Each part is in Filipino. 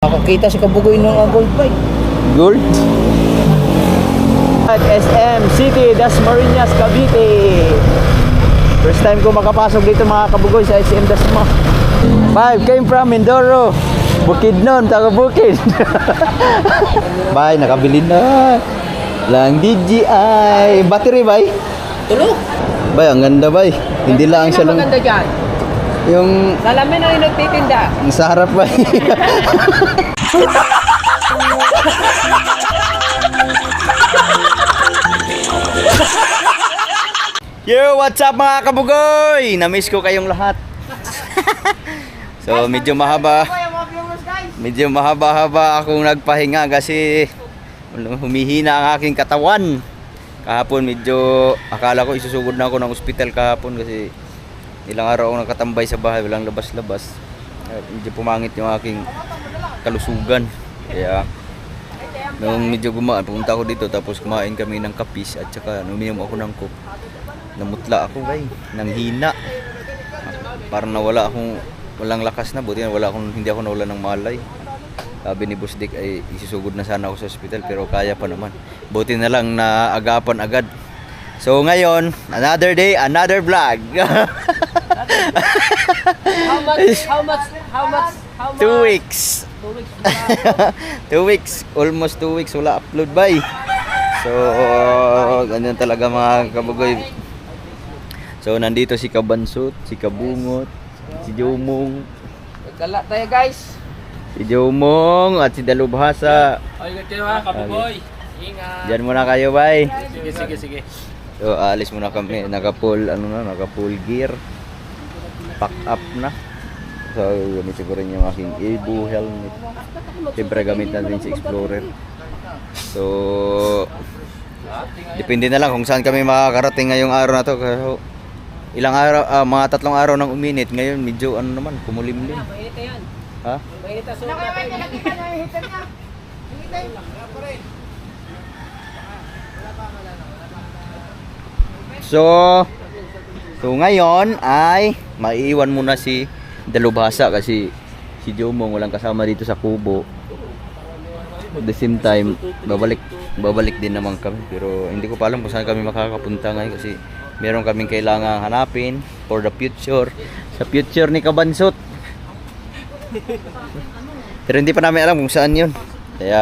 Nakakita si Kabugoy ng gold bike. Gold? At SM City, Dasmariñas, Cavite. First time ko makapasok dito mga Kabugoy sa SM Dasma. 5 came from Mindoro. Bukidnon, taga Bukid. Bay, nakabili na. Lang DJI. Battery, bay? Tulog. Bay, ang ganda, bay. Hindi lang siya lang. Maganda dyan. Yung Salamin ang nagtitinda. sa harap, bay. Yo, what's up mga Kabugoy? Na-miss ko kayong lahat. So, medyo mahaba akong nagpahinga kasi humihina ang aking katawan. Kahapon medyo akala ko isusugod na ako ng ospital kahapon kasi ilang araw akong nakatambay sa bahay, walang labas-labas. Medyo pumangit yung aking kalusugan. Kaya nung medyo gumaan, pumunta ako dito tapos kumain kami ng kapis at saka uminom ako ng coke. Namutla ako, bay, nanghina. Parang walang lakas na, buti na hindi ako nawala ng malay. Sabi ni Boss Dick ay isusugod na sana ako sa ospital pero kaya pa naman. Buti na lang na agapan agad. So ngayon, another day, another vlog. How much? 2 weeks. 2 weeks, almost 2 weeks wala upload, bay. So ganyan talaga mga Kabugoy. So nandito si Kabansot, si Kabungot, si Jomong. Nagkala tayo guys. Si Jomong at si Dalubhasa. Ay, kayo ha, Kabugoy. Ingat. Diyan muna kayo, bay. Sige. So alis muna kami, naka-full gear. Pack up na. So gamit siguro yung aking Ebu helmet. Siyempre gamit natin si Explorer. So depende na lang kung saan kami makakarating ngayong araw na to. Ilang araw, mga 3 araw nang uminit. Ngayon medyo kumulimlim. Mainit na yan. Ha? Mainit na sobrang. So ngayon ay maiiwan muna si Dalubhasa kasi si Jomong walang kasama dito sa kubo. At the same time, babalik din naman kami pero hindi ko pa alam kung saan kami makakapunta ngayon kasi meron kaming kailangang hanapin for the future. Sa future ni Kabansot. Pero hindi pa namin alam kung saan yun. Kaya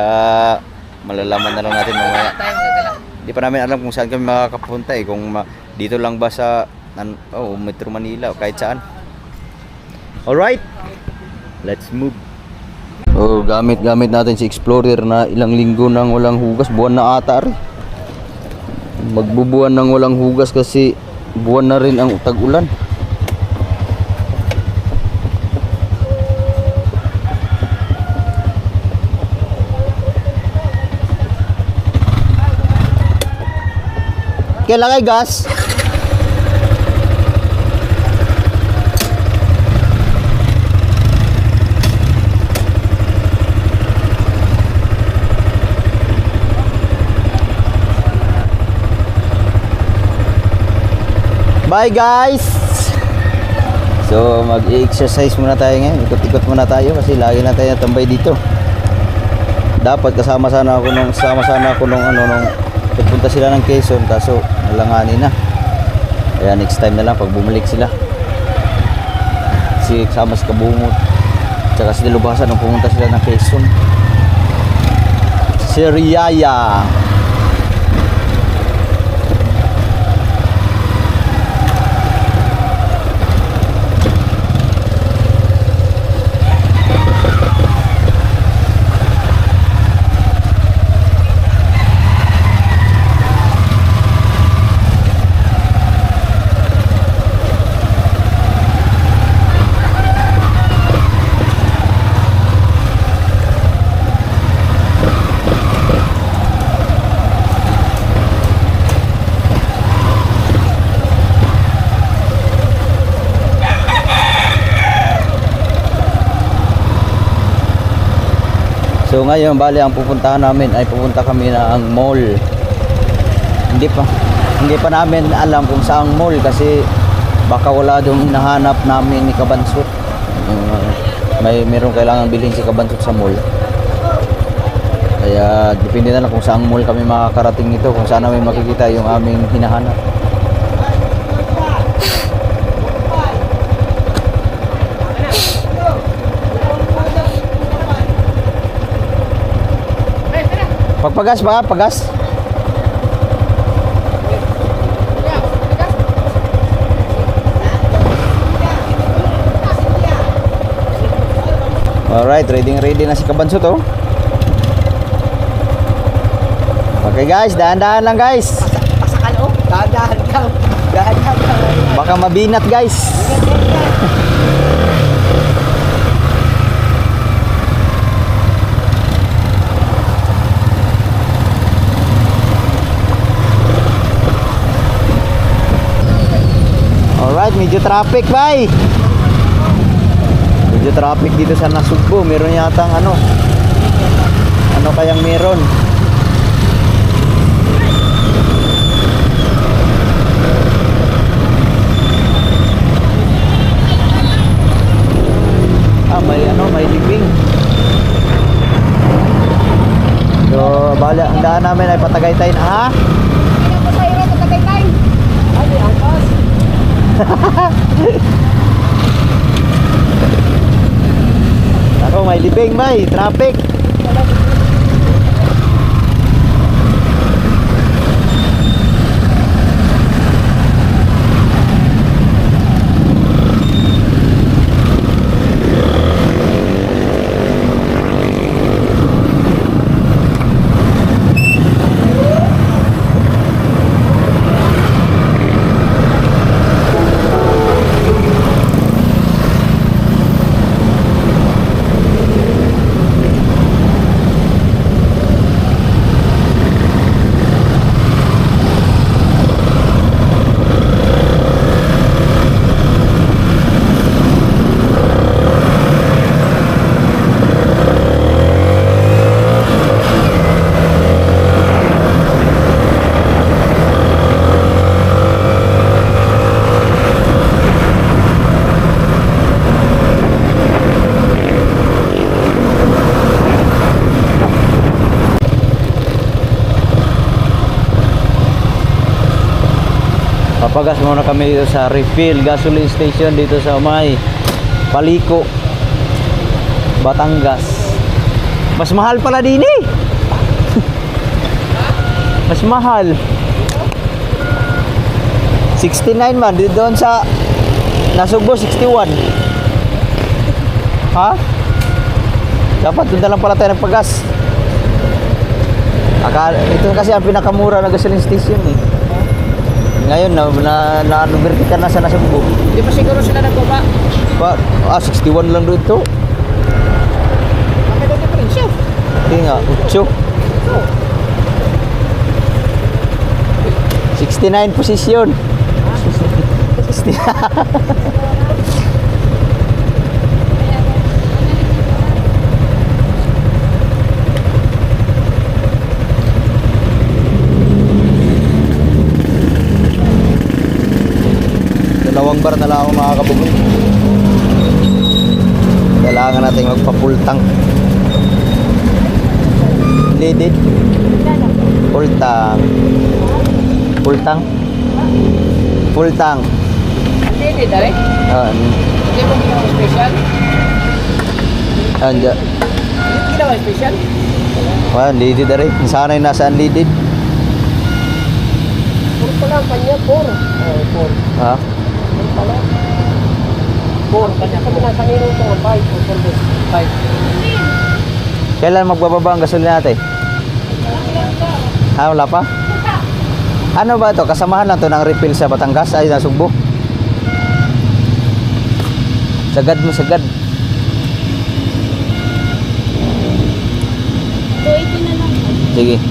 malalaman na lang natin mamaya. Hindi pa namin alam kung saan kami makakapunta kung dito lang ba sa Metro Manila o kahit saan. Alright, let's move. Gamit natin si Explorer na ilang linggo nang walang hugas. Buwan na ata rin. Magbubuwan nang walang hugas kasi buwan na rin ang tag-ulan. Kailangan gas. Bye guys. So mag-exercise muna tayo ngayon. Ikot-ikot muna tayo kasi lagi na tayo natambay dito. Dapat kasama sana ako nung pupunta sila ng Quezon kaso nalanganin na. Kaya next time na lang pag bumalik sila. Si kasama si Kabungot tsaka si Dalubhasa nung pumunta sila ng Quezon. Si Riyaya. So ngayon bali ang pupuntahan namin ay pupunta kami na ang mall. Hindi pa namin alam kung saang mall kasi baka wala doon hinahanap namin ni Kabansot. Meron kailangan bilhin si Kabansot sa mall. Kaya depende na lang kung saan mall kami makakarating nito, kung saan namin makikita yung aming hinahanap. Pagpagas ba? Pagas? Alright, ready na si Kabanso to. Okay guys, dahan-dahan lang guys. Pasakan o? Dahan-dahan lang. Dahan-dahan lang. Baka mabinat guys. Alright, medyo traffic bye. Medyo traffic dito sa Nasugbo. Meron yatang ano kayang meron. May libing. So, bali, ang daan namin ay Patagaytay na, ha? Ano po sa'yo rin, Patagaytay? Ay, angkas. Ako, may libing, may traffic. Papagas muna kami dito sa refill gasoline station dito sa may Paliko, Batangas. Mas mahal pala din eh. Mas mahal. 69 man dito doon sa Nasugbo 61. Ha? Dapat doon na lang pala tayo nagpagas. Ito kasi ang pinakamura na gasoline station eh. Ngayon na-vertical na sa Nasugbo. Di ba siguro sila nagbaba? 61 lang doon to. Bakit ang diferensya? Hindi nga, 8. 69 position. 60. Dalawang bar na lang ako makakabugin. Kailangan natin magpa-full tank. Leaded. Full tank. Full tank. Full tank. Hindi, dali. Hindi mo ginawa special? Anja. Hindi ginawa special? Leaded na rin. Sana'y nasa unleaded. Puro pala ang kanya, 4. Ha? Puro pala. 4 kanya. Sabi na, kanino ito ang 5. Kailan magbababa ang gasolina natin? Wala pa? Ano ba ito? Kasamahan lang to ng refill sa Batangas ay Nasugbo. Sagad mo, sagad. 280 na lang. Sige.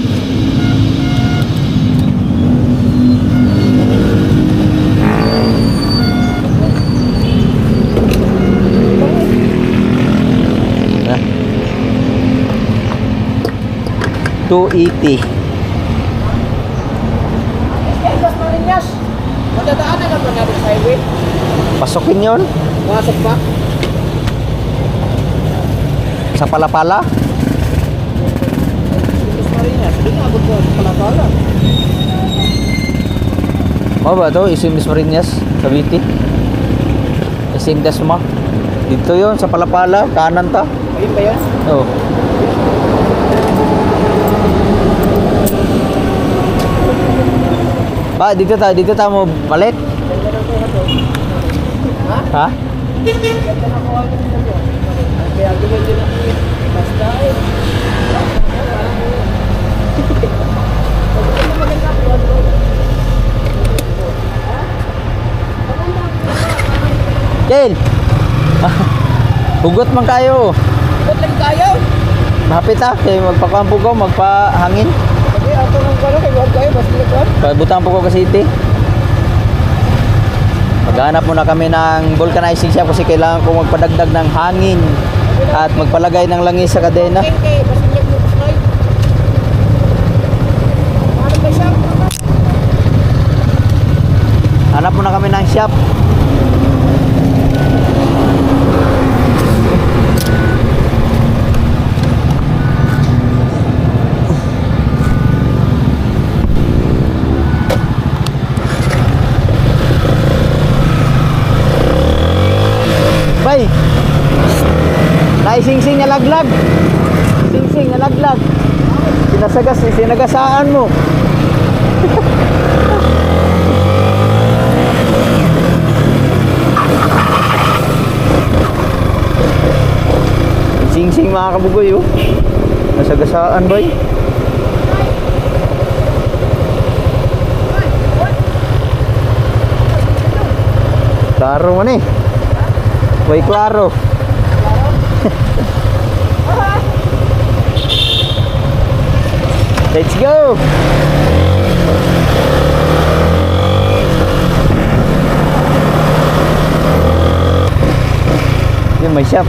Ah. 280. Esas Marinas. Madadaanan naman natin sa highway. Pasukin yon Masok pa. sa Palapala. Marinas. Doon abot ko sa Palapala. Ano ba to? SM Dasmariñas, Cavite. SM Dasma. Dito yon sa Palapala, kanan ta. Ayun ba yan? Oh. Ba, dito ta mo balik? Ha? Kaya gawin din ako. Basta eh. Kel! Hugot man kayo. Ba't lang tayo? Mahapit kay magpakampo ko, magpahangin. Kasi ato nang gano'n kay Juan kayo. Basta lang Juan. Pagbutan po ko ka City. Maghanap muna kami ng vulcanizing shop kasi kailangan ko magpadagdag ng hangin at magpalagay ng langis sa kadena. Okay, basta lang mo pasay. Ano ba siya? Hanap muna kami ng shop. Bay! Naising-sing na laglag. Sing-sing na laglag. Sinagasaan mo. Sing-sing mga kabugoy oh. Nasagasaan bay. Klaro man eh. Way klaro. Let's go. Yun may shop.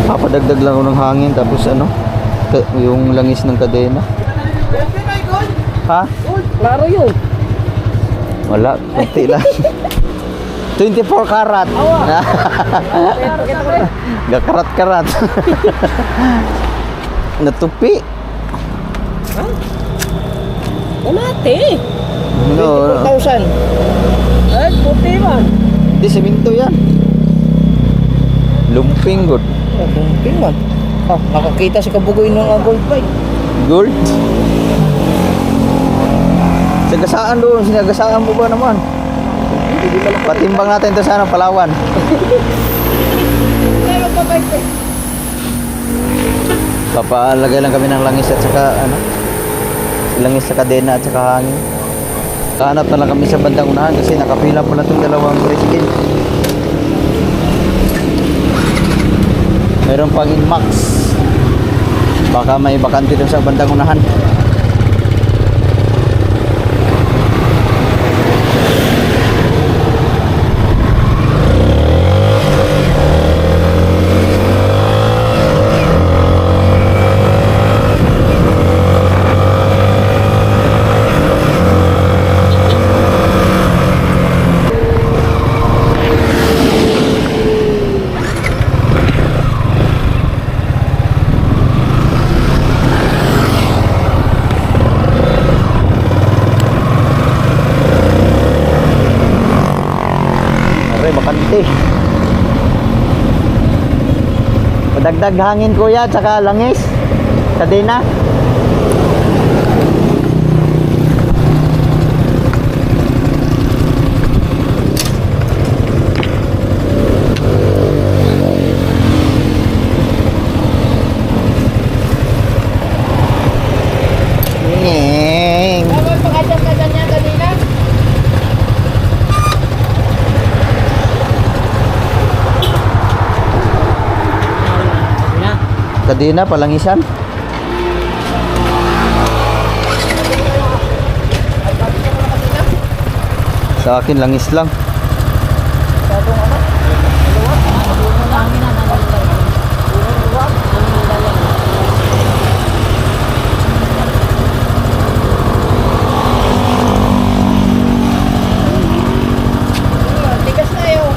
Papadagdag lang ako ng hangin tapos ano, yung langis ng kadena. Ha? Klaro yun. Wala, konti lang. 24 karat. Gakarat-karat. Natupi. Umate. No, 4,000. Ay, puti man. di semento yan. Lumping good. Puti man. Ah, nakakita si Kabugoy ng gold bike. Gold. Sagasaan doon, sinagasaan mo ba naman? Patimbang natin ito sana Palawan. Kaya pa bike. Papalagay lang kami ng langis at saka ano, langis sa kadena at saka hangin. Kahanap na lang kami sa bandang unahan kasi nakapila po na itong dalawang tricycle. Meron pang Inmax. Baka may bakante dun sa bandang unahan. Bakante. Padagdag hangin kuya tsaka langis. Kadena. Ngeng. Tawag pag-adjust na ganyan kanina. Kadena palangisan. Sa akin, langis lang. Masyadong ano? Hangin na naman. Tigas na yun.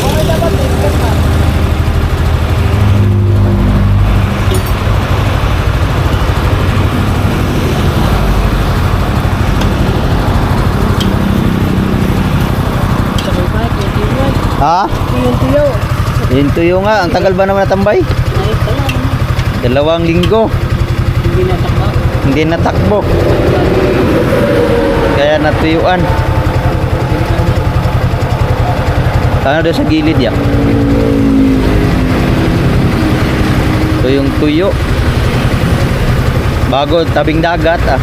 Okay dapat, tigas na. Ha? Tuyo-tuyo. Yung tuyo nga. Ang tagal ba naman natambay? Ay, pala naman. 2 linggo. Hindi natakbo. Hindi natakbo. Kaya natuyuan. Ano doon sa gilid yan? Ito yung tuyo. Bago, tabing dagat ah.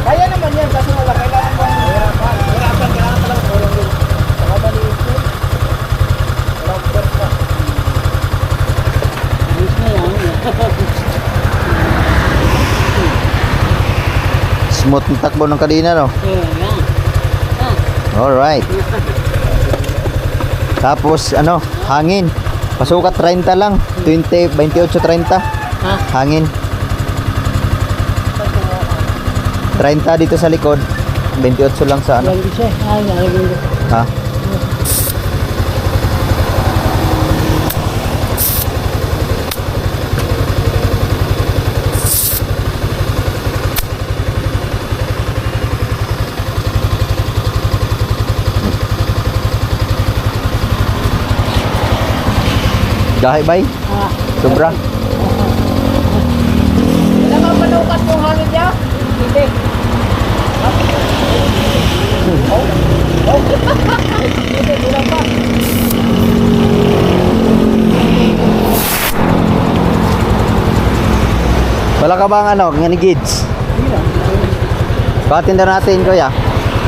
Kaya naman yan, kasi wala kailangan mo hirapan. Hirapan, kailangan talaga tulong din. Saka maliit yun. Walang first na. Ayos na yan. Smooth yung takbo ng kadina, no? Yan. Alright. Tapos, ano, hangin. Pasukat 30 lang. 20, 28, 30. Ha? Hangin. 30 dito sa likod. 28 lang sa ano. Lagi siya. Ay, nalagyan ko. Ha? Dahil bay? Ah, Sobra. Wala ka panukat mong hangin niya? Hindi. Hindi, wala pa. Wala ka bang ano, nganigids? Patinda natin, kuya.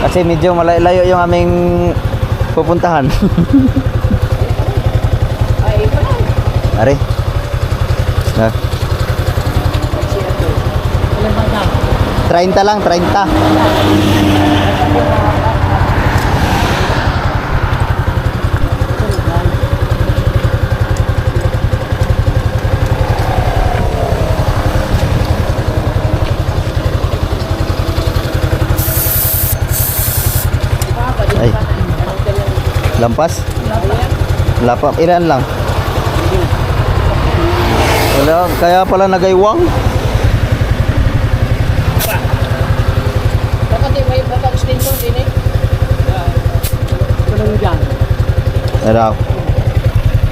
Kasi medyo malayo yung aming pupuntahan. Ay, ito lang. Are. Ha? alam ba na? 30 lang, 30. Ay. Lampas? Wala pa. Ilan lang? Wala. Kaya pala nagaywang. Baka di may baka extension din eh. Ito lang dyan. Tara.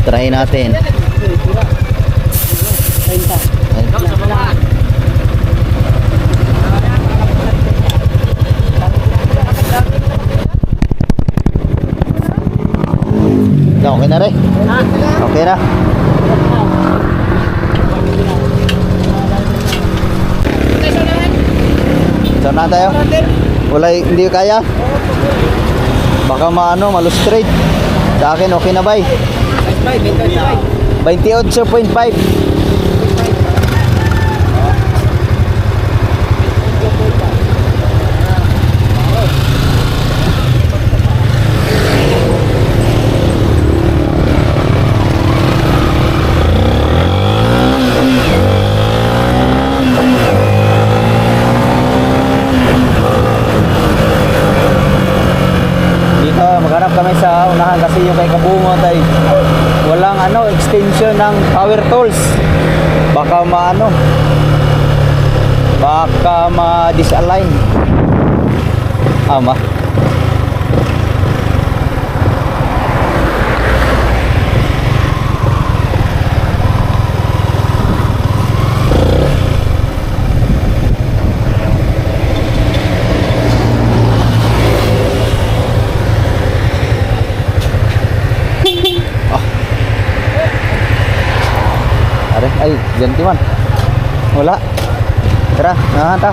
Try natin. Tira. 30. Ay. Okay na rin. Ha? Okay na. Saan na tayo? Wala, hindi kaya? Baka maano, malustrate. Sa akin, okay na ba? 28.5. Dito, maghanap kami sa unahan kasi yung kay Kabungot ay walang extension ng power tools. Baka ma-disalign. Ama. Ay, ganti man. Wala. Tara, nahan ta.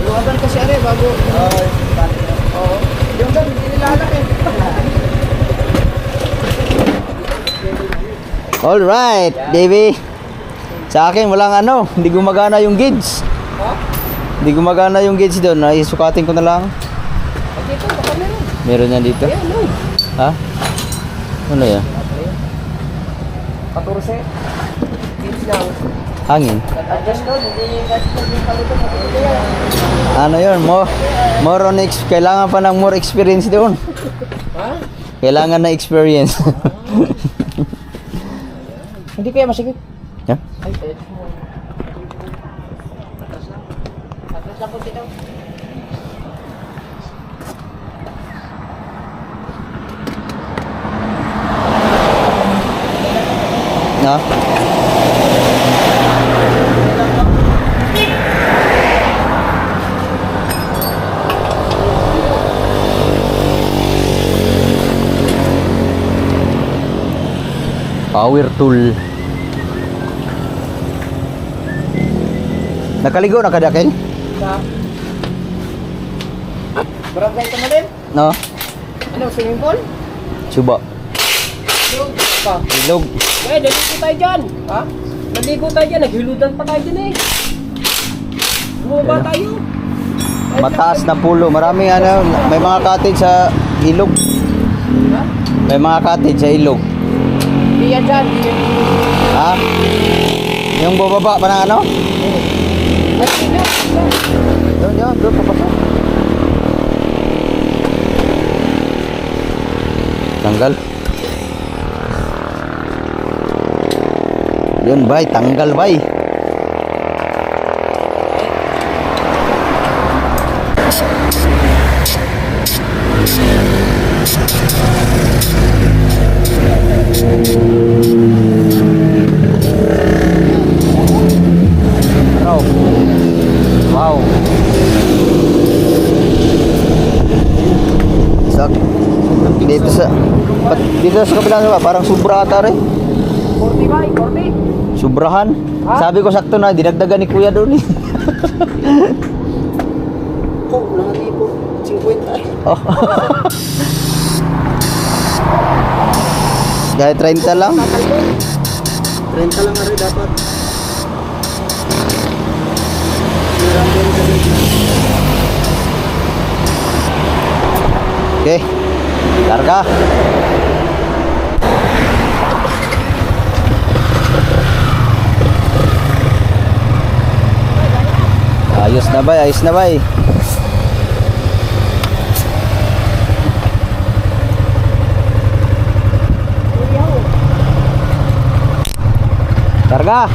Luwagan kasi are bago. Oo. Yung doon, hindi nilalaki. Alright, baby. Sa akin walang hindi gumagana yung gauge. Hindi gumagana yung gauge doon. Isukatin ko na lang. Dito, baka meron. Meron yan dito. Ayan, no. Ha? Ano yan? 14. Kids lang. Hangin. Adjust doon, hindi yung kalutong. Ano yun? More on kailangan pa ng more experience doon. Ha? Kailangan na experience. Hindi kaya masigit. Ha? Ay, pwede mo. Atras lang po dito. No? Power tool. Nakaligo na kada kay? Sa barangay ka mo din? No? Ano, swimming pool? Suba. Yung pa. Ilog. Eh, naligo tayo dyan. Ha? Naligo tayo dyan. Naghiludan pa tayo dyan eh. Bumaba tayo. Ay, Mataas na pulo. Maraming may mga cottage sa ilog. Ha? May mga cottage sa ilog. Hindi yan dyan. Hindi yan. Ha? Yung bubaba pa ng Ay, sige. Doon papasok. Tanggal. Yun, bay. Tanggal, bay. Wow. Wow. Dito sa kabila parang sobra ata rin. 40 ba? 40? Sobrahan. Ha? Sabi ko sakto na, dinagdagan ni Kuya doon eh. Po, nangali po. 50. Oh. Dahil 30 lang. 30 lang rin dapat. Okay. Larga. Ayos na bay, ayos na bay. Larga.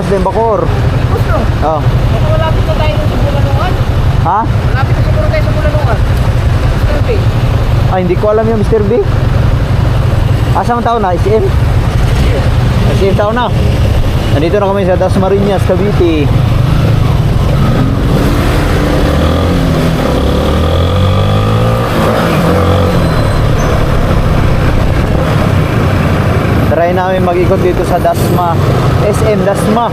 Bawas din Bacoor. Gusto. Oh. Baka malapit na tayo sa Bulanungan. Ha? Malapit na siguro tayo sa Bulanungan. Sabi. Ay, hindi ko alam yung Mr. B. Asang tao na? ICM? ICM tao na. Nandito na kami sa Dasmariñas, Cavite. Try namin mag-ikot dito sa Dasma. SM Dasma.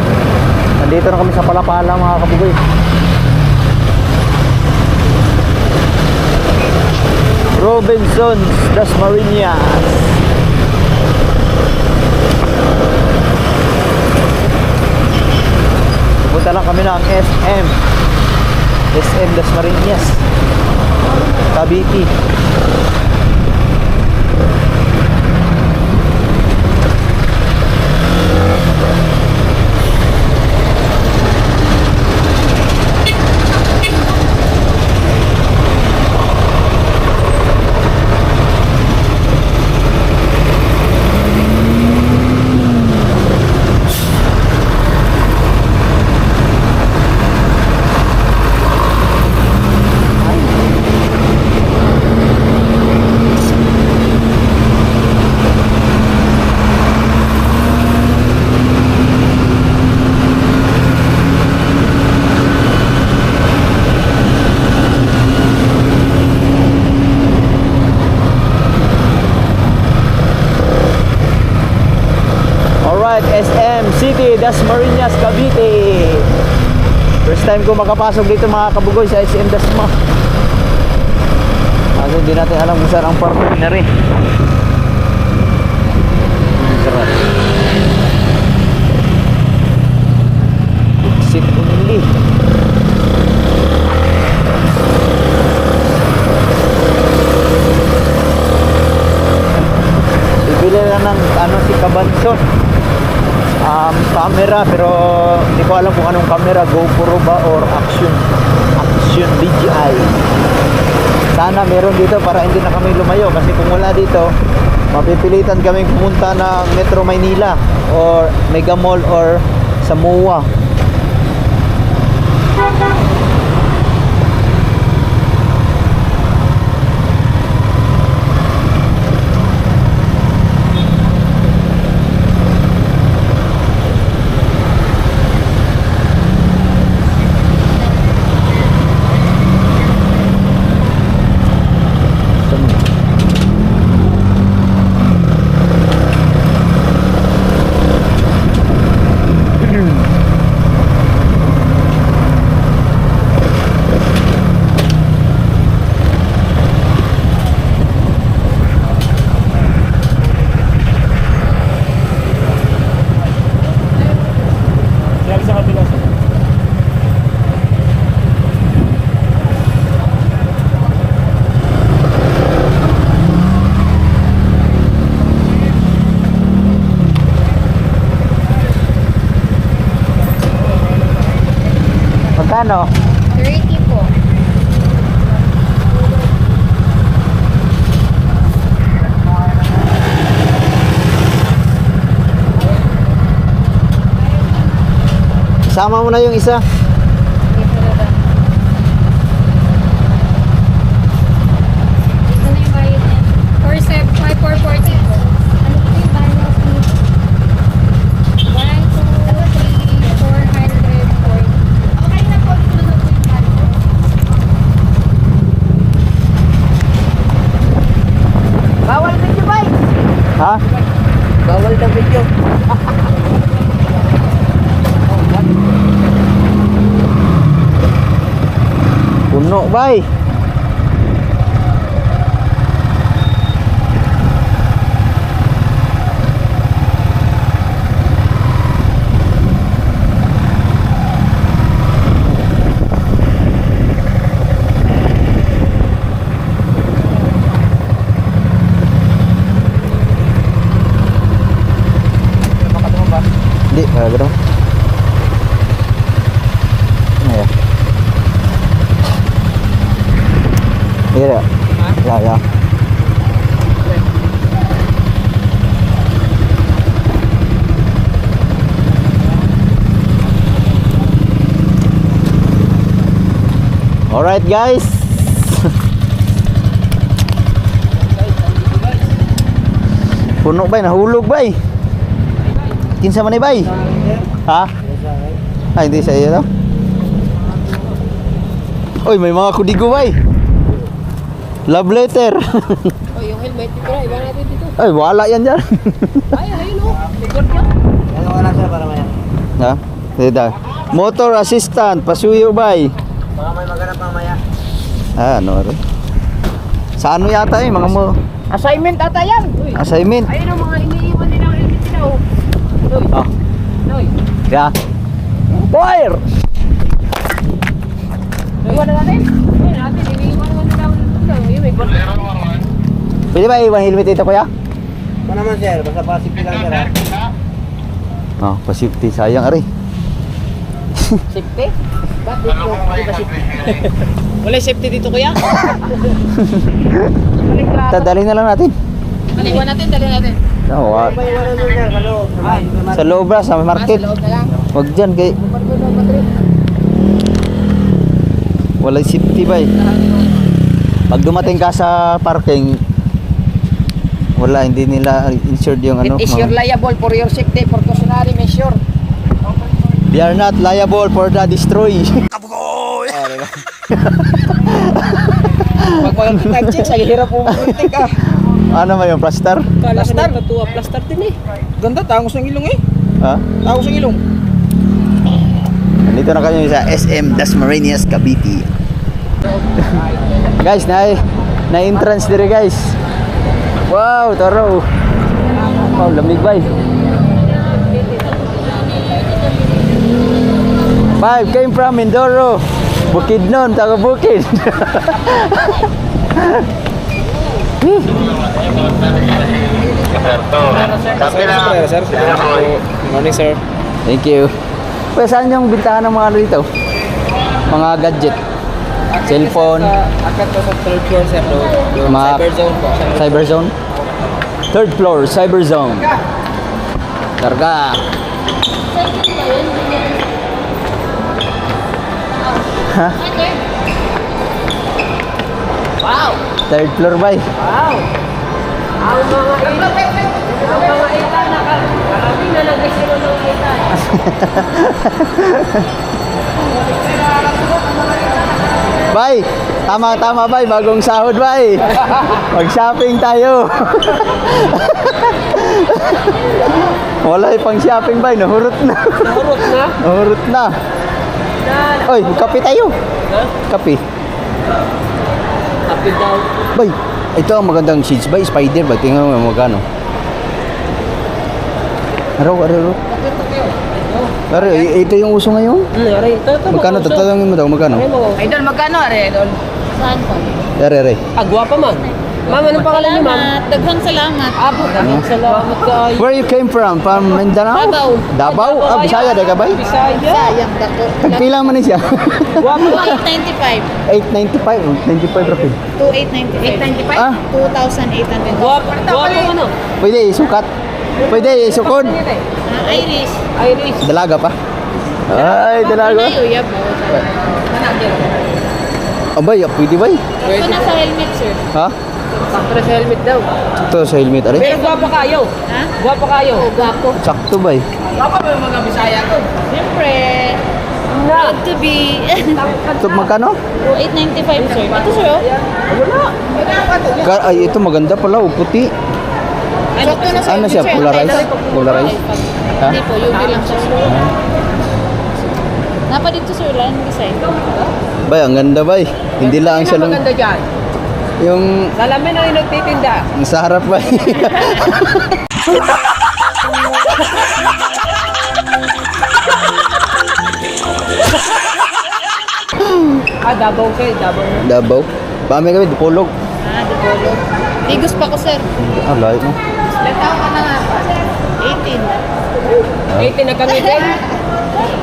Nandito na kami sa Palapala mga kabugoy. Robinsons, Dasmariñas. Pupunta lang kami ng SM Dasmariñas, Cavite. SM City, Dasmariñas, Cavite. First time ko makapasok dito mga kabugoy sa SM Dasma. Kasi hindi natin alam kung saan ang parking na rin. Sarap. Exit only. Bibili lang ng si Cabanson. Camera, pero hindi ko alam kung anong camera, GoPro ba or Action DJI. Sana meron dito para hindi na kami lumayo, kasi kung wala dito mapipilitan kami pumunta ng Metro Maynila or Mega Mall or sa MOA. Magkano? 30 po. Sama mo na yung isa. Dito na ba? Dito na yung bayad niya. 440 po. Ano po yung bayad niya? 1, 2, 3, 440. Okay na po. Dito na po yung bayad. Bawal video ba? Ha? Bawal na video. Puno, bay. Hindi, gano'n. Ayan. Iya. Ya, ya. Alright guys. Puno bay, nahulog bay. Kinsa man ni bay? Ha? Ay, hindi sa iyo daw. Oy, may mga kudigo bay. Love letter. Oh, yung helmet, dito na, iba natin dito. Ay, wala yan dyan. Ay, ayun o. Record ka. Ano wala siya para maya? Ha? Dito. Motor assistant, pasuyo bay. Baka may maganap mamaya. Ah, ano rin? Sa ano yata eh, mga mo Assignment ata yan. Uy. assignment. Ayun ang mga iniiwan nila ang helmet nila o. Uy. Ah, Uy. yeah. Fire! Iwan na natin. Uy, natin. Iniiwan naman nila ang helmet nila. Uy, may gold. Pwede ba iwan helmet dito kuya? Pa naman sir, basta pasipin lang sir ha. Oh, pa-safety, sayang ari. Safety? Ba't dito? Di ba safety? Wala safety dito kuya? Tadali na lang natin. Iwan natin, dali natin. No, May iwanan nyo sir, sa loob. sa loob ba, sa market. Sa loob na lang. Wag dyan kay wala safety ba eh. Pag dumating ka sa parking, wala, hindi nila insured yung ano. It is your liable for your safety precautionary measure. They are not liable for the destroy. Pag mag-tag-check, sa hirap po mag-check ah. Ano ba yung plaster? Plaster? Plaster din eh. Ganda, tangos ng ilong eh. Ha? Tangos ng ilong. Nandito na kami sa SM Dasmariñas, Cavite. Guys, na entrance dire guys. Wow, taro. Wow, lamig bay. 5 came from Mindoro. Bukidnon, taga Bukid. Sir, morning sir. Thank you. Pwede saan yung bintahan ng mga ano dito? Mga gadget. Cellphone. Akat po sa third floor sir. Mga Cyber zone po. Cyber zone. Third floor, Cyber Zone. Karga. Ha? Wow! Third floor ba eh? Wow! Ang mga ita nakarating na nag-isiro ng ita. Bay, tama bay, bagong sahod bay. Mag-shopping tayo. Wala pang shopping bay, nahurot na. Nahurot na. Nahurot na. Oy, kape tayo. Ha? Kape. Happy daw. Bay, ito ang magandang seeds bay, spider bay. Tingnan mo magkano. Araw. Pero ito yung uso ngayon. Aray, ito. Magkano tatanungin mo daw, magkano? Idol, magkano are idol? Saan po? Yare. Agwa pa man. Ma'am, anong pangalan niyo ma'am? Daghang salamat. Abo, salamat kayo. Where you came from? From Mindanao? Davao. Davao? Ah, Bisaya daw ka bay? Bisaya. Sayang dako. Tagpila man ni siya. Guwapo ka. 895. 895, 95 rapid. 2895. 895? Ah, 2,800. Guwapo ano? pwede isukat. Pwede isukod. Iris. Iris. Dalaga pa. Ay, dalaga. Ay, uyab. Abay, pwede bay? Ito na sa helmet, sir. Ha? Sakto sa helmet daw. Ito sa helmet, are. Pero guwapo kayo. Ha? Guwapo kayo. Oo, gwapo. Sakto bay. Guwapo ba yung mga Bisaya ko? Siyempre. Proud to be. Ito magkano? 2895, sir. Ito, sir, oh. Ay, ito maganda pala, puti. Sakto na sa Ano helmet, siya, sir. polarized? Polarized? Ha? Hindi po, UV lang siya, sir. Napa dito, sir, line design. Bay, ang ganda bay. Hindi lang siya lang. Maganda dyan. Yung Salamin ang nagtitinda. sa harap bay. Davao kayo, Davao. Dabaw. Bami kami, Dipolog. Ah, Dipolo. Ligos pa ko, sir. Ah, lahat mo. Ilan taon ka na nga pa? 18. 18 na kami din.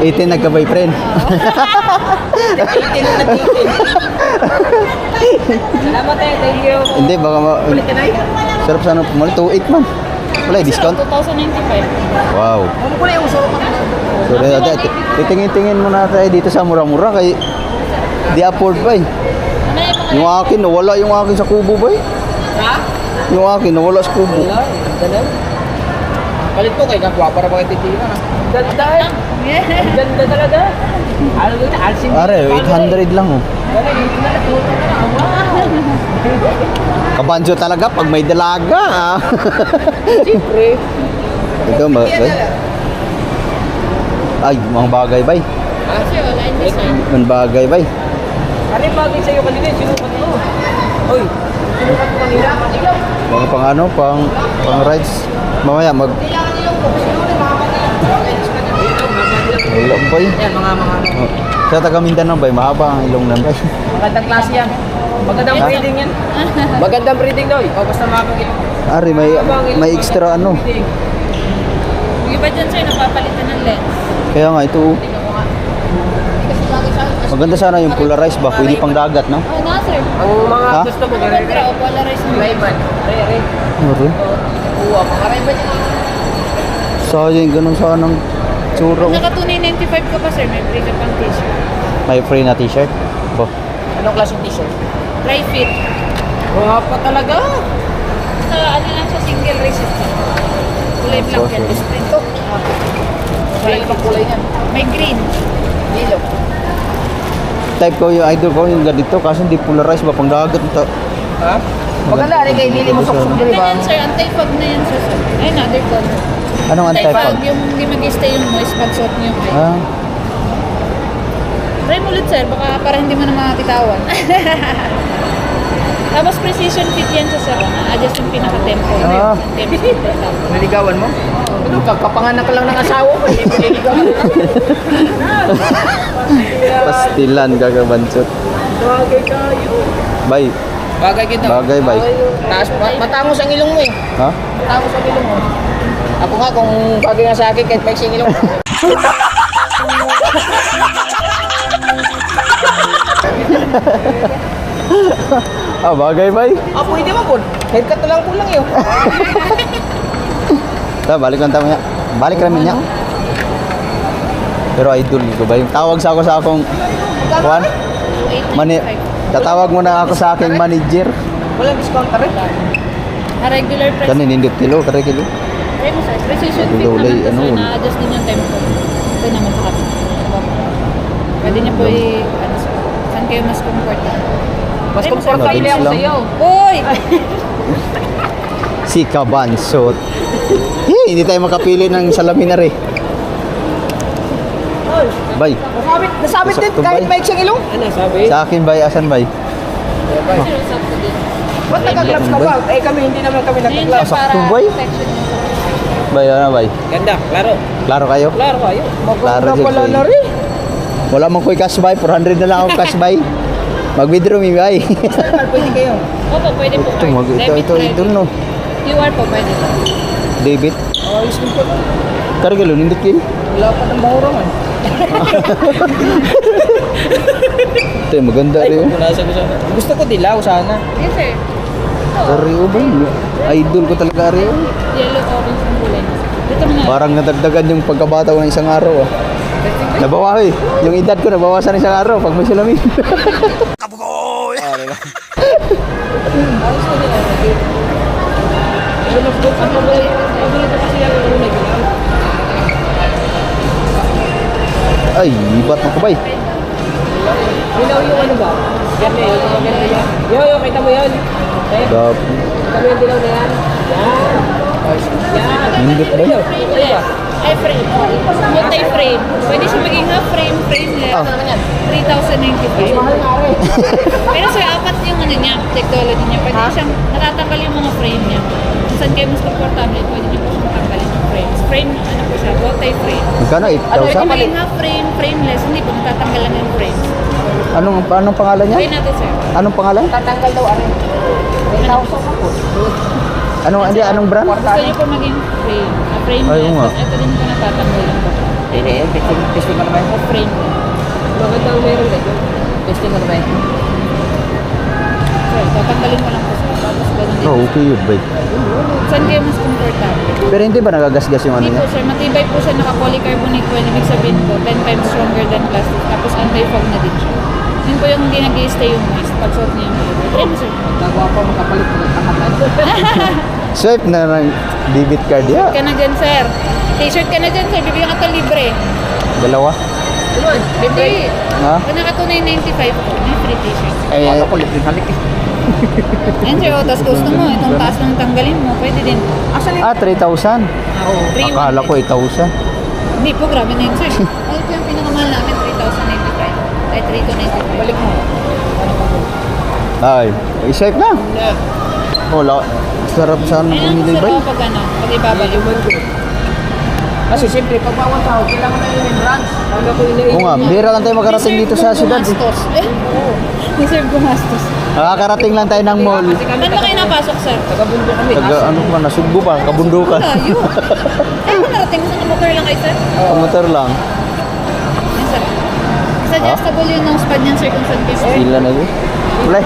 18 nagka-bay friend. 18 na nag-18. Salamat tayo, thank you. Hindi, baka Ulit ka na yun. sarap sana pumalit. 2.8 man. Wala, discount. 2,095. Wow. Ano ko na yung uso? So, titingin-tingin muna tayo dito sa mura-mura kay Di afford ba eh. Ano yung mga Yung akin, nawala yung akin sa kubo ba eh. Ha? Yung akin, nawala sa kubo. Wala, ganun. Palit ko kay Kakwa para mga titira. Ganda eh. Ang ganda talaga. Ano doon? Alsin. Are, 800 lang oh. Kabanjo talaga pag may dalaga. ah. Siyempre. Ito, ay, mga bagay bay. Kasi wala yung design. Mga bagay bay. Ano yung bagay sa'yo kanina? Sinukat mo. Oy, sinukat mo kanina. Mga pang ano, pang rides. Mamaya mag... Wala ba eh? Yan, mga. Oh. Sa taga Mindanao bay, mahaba ang ilong lang bay. Magandang klase yan. Magandang Ha? breeding yan. Magandang breeding daw. O basta makakagit. Ari, may extra ano. Yung iba dyan sir, napapalitan ng lens. Kaya nga ito, oh. Maganda sana yung polarized ba? Pwede pang dagat, no? Oh, na sir. Ang mga Ha? gusto mo, Kontra gare-gare. o polarized na. Ray-Ban. Ray-Ray. Ari. Oo, mga Ray-Ban yan. Sayang, ganun sana ang tsura. oh. Naka 295 ka pa sir, may free ka pang t-shirt. May free na t-shirt. Bo. Anong klaseng t-shirt? Dry fit. Wala pa talaga. Sa ano lang siya, single receipt. Kulay black yan, this print. Ito. Wala ibang kulay niyan. May green. Yellow. Type ko yung idol ko yung ganito kasi hindi polarized ba pang dagat ito. Ha? Maganda rin kay Lili mo sa Ano di ba? yan sir, anti-fog na yan sir. Ay, another color. Anong Anti-fog, anti-fog? yung hindi mag-stay yung moist pag suot niyo yung eye. Ah, Try mo ulit sir, baka para hindi mo na matitawan. Tapos precision fit yan sa sir. Adjust yung pinaka-tempo. Ah. Tempo. Niligawan mo? Ano, kakapanganak ka lang ng asawa ko. Hindi mo niligawan. pastilan kakabansot. Bagay kayo. Bay, Bagay kita. Bagay, bay. Taas, matangos ang ilong mo eh. ha? Matangos ang ilong mo. Ako nga, kung bagay nga sa akin, kahit may ilong mo. Ah, bagay bay. Ah, pwede mo po. Haircut na lang po lang yun. Ta, balik lang tayo niya. Balik kami niya. Pero idol ko ba yung tawag sa ako sa akong Juan? Mani, tatawag mo na ako sa aking manager. Walang discount ka rin. A regular price. Kanin hindi kilo, kare kilo. Try mo sir, precision fit Lulay, naman to ano, sir, wala. na-adjust din yung tempo. Ito naman sa kapit. Pwede niyo po ano sir, saan kayo mas comfortable? Mas Try mo, sir. comfortable Mabilis ako lang. sa'yo. Uy! Si Kabansot. Hindi tayo makapili ng salamin na rin. Bay, Nasabit din Sakto, kahit bay. may siyang ilong. Ano sabi? sa akin bay, asan bay? Sir, usap ko din. Ba't naka-gloves ka ba? Eh kami, hindi naman kami Ayun naka-gloves. sir, para Sakto, boy. protection niyo. Bay, ano bay? Ganda, klaro. Klaro kayo? Klaro kayo. Klaro, Maganda pala Jay. na rin. Wala man ko'y cash bay, 400 na lang ako cash bay. Mag-withdraw mi bay. Pwede kayo. Opo, pwede po. Ito, card. Debit, ito, credit. idol no. QR po, pwede po. Debit. Ayos din po. Karga lo, nindot kin. Wala pa ng mahurangan. Ito yung maganda rin. Punasan ko sana. Gusto ko dilaw sana. Yes sir. Rio ba? Idol ko talaga Rio. Yellow, orange ang kulay niya. Dito mo nga. Parang nadagdagan yung pagkabata ko ng isang araw ah. Nabawahi. Yung edad ko nabawasan ng isang araw pag may salamin. Kabugoy! Ay, ibat mo ko bay. Dilaw yung ano ba? Yan eh, yung mga ganito yan. Yo, kita mo yan. Eh, Gap. kita mo yung dilaw na yan. Yan. Yan. Nindot ba? Yes. Ay, frame. Multi-frame. Pwede siya maging half frame, frameless. Ah. 3,095. Mahal nga rin. Pero sir, apat yung ano niya, technology niya. Pwede siyang natatanggal yung mga frame niya. Kung saan kayo mas komportable, pwede niyo po siyang tanggalin yung frames. Frame, ano po siya, multi-frame. Magkano? Pwede 8,000? maging half frame, frameless. Hindi po, natatanggal lang yung frames. Anong pangalan niya? Try natin sir. Anong pangalan? Tatanggal daw ano. 3,000 ako. Anong brand? Gusto niyo po maging frame. Frameless. Ay, oo nga. Tapos ito din po natatanggal lang po. Hindi, testing ko naman. Frameless. Maganda ang meron dito. Testing ko naman. Sir, tatanggalin mo lang po sir. Tapos ganun din. Oh, okay yun, bay. Saan kayo mas komportable? Pero hindi ba nagagasgas yung ano Hindi niya? po sir, matibay po siya, naka-polycarbonate po. Ibig sabihin po, 10 times stronger than plastic. Tapos anti-fog na din siya. Yun po yung hindi nag-i-stay yung moist. Pag suot niya yung moist. Try mo, sir. Nagawa pa makapalit ng tanghatan. Swipe na ng debit card ya. Ka na dyan, sir. T-shirt ka na dyan, sir. Bibigyan ka ito libre. Dalawa. Hindi. Ha? Pag nakatunay 95 po, may free t-shirt. Eh, Wala ko libre halik eh. Yan, sir. Tapos gusto mo, itong taas lang tanggalin mo. Pwede din. Actually, 3,000. Free one. Akala ko 8,000. Hindi po, grabe na yun, sir. Ano po yung pinakamahal namin? 3,095. Ay, 3,295. balik mo. Ay, i-swipe na. Wala. Sarap sana Ayun ang pumili gusto ba? ko pag ano, pag ibabalik. Kasi siyempre, pag bawang tao, kailangan na yung branch. Hanggang ko Oo nga, bira lang tayo makarating dito sa syudad. Eh. Gumastos. Eh? Deserve gumastos. Nakakarating lang tayo ng mall. Saan ba kayo napasok, sir? Tagabundo kami. Taga ano pa, nasugbo pa, kabundukan. Layo. Ay, kung narating mo sa kamotor lang kayo, sir? Kamotor lang. Yan, sir. Suggestible yung nose pad niyan, sir, kung saan kayo. Sila na yun. Wala.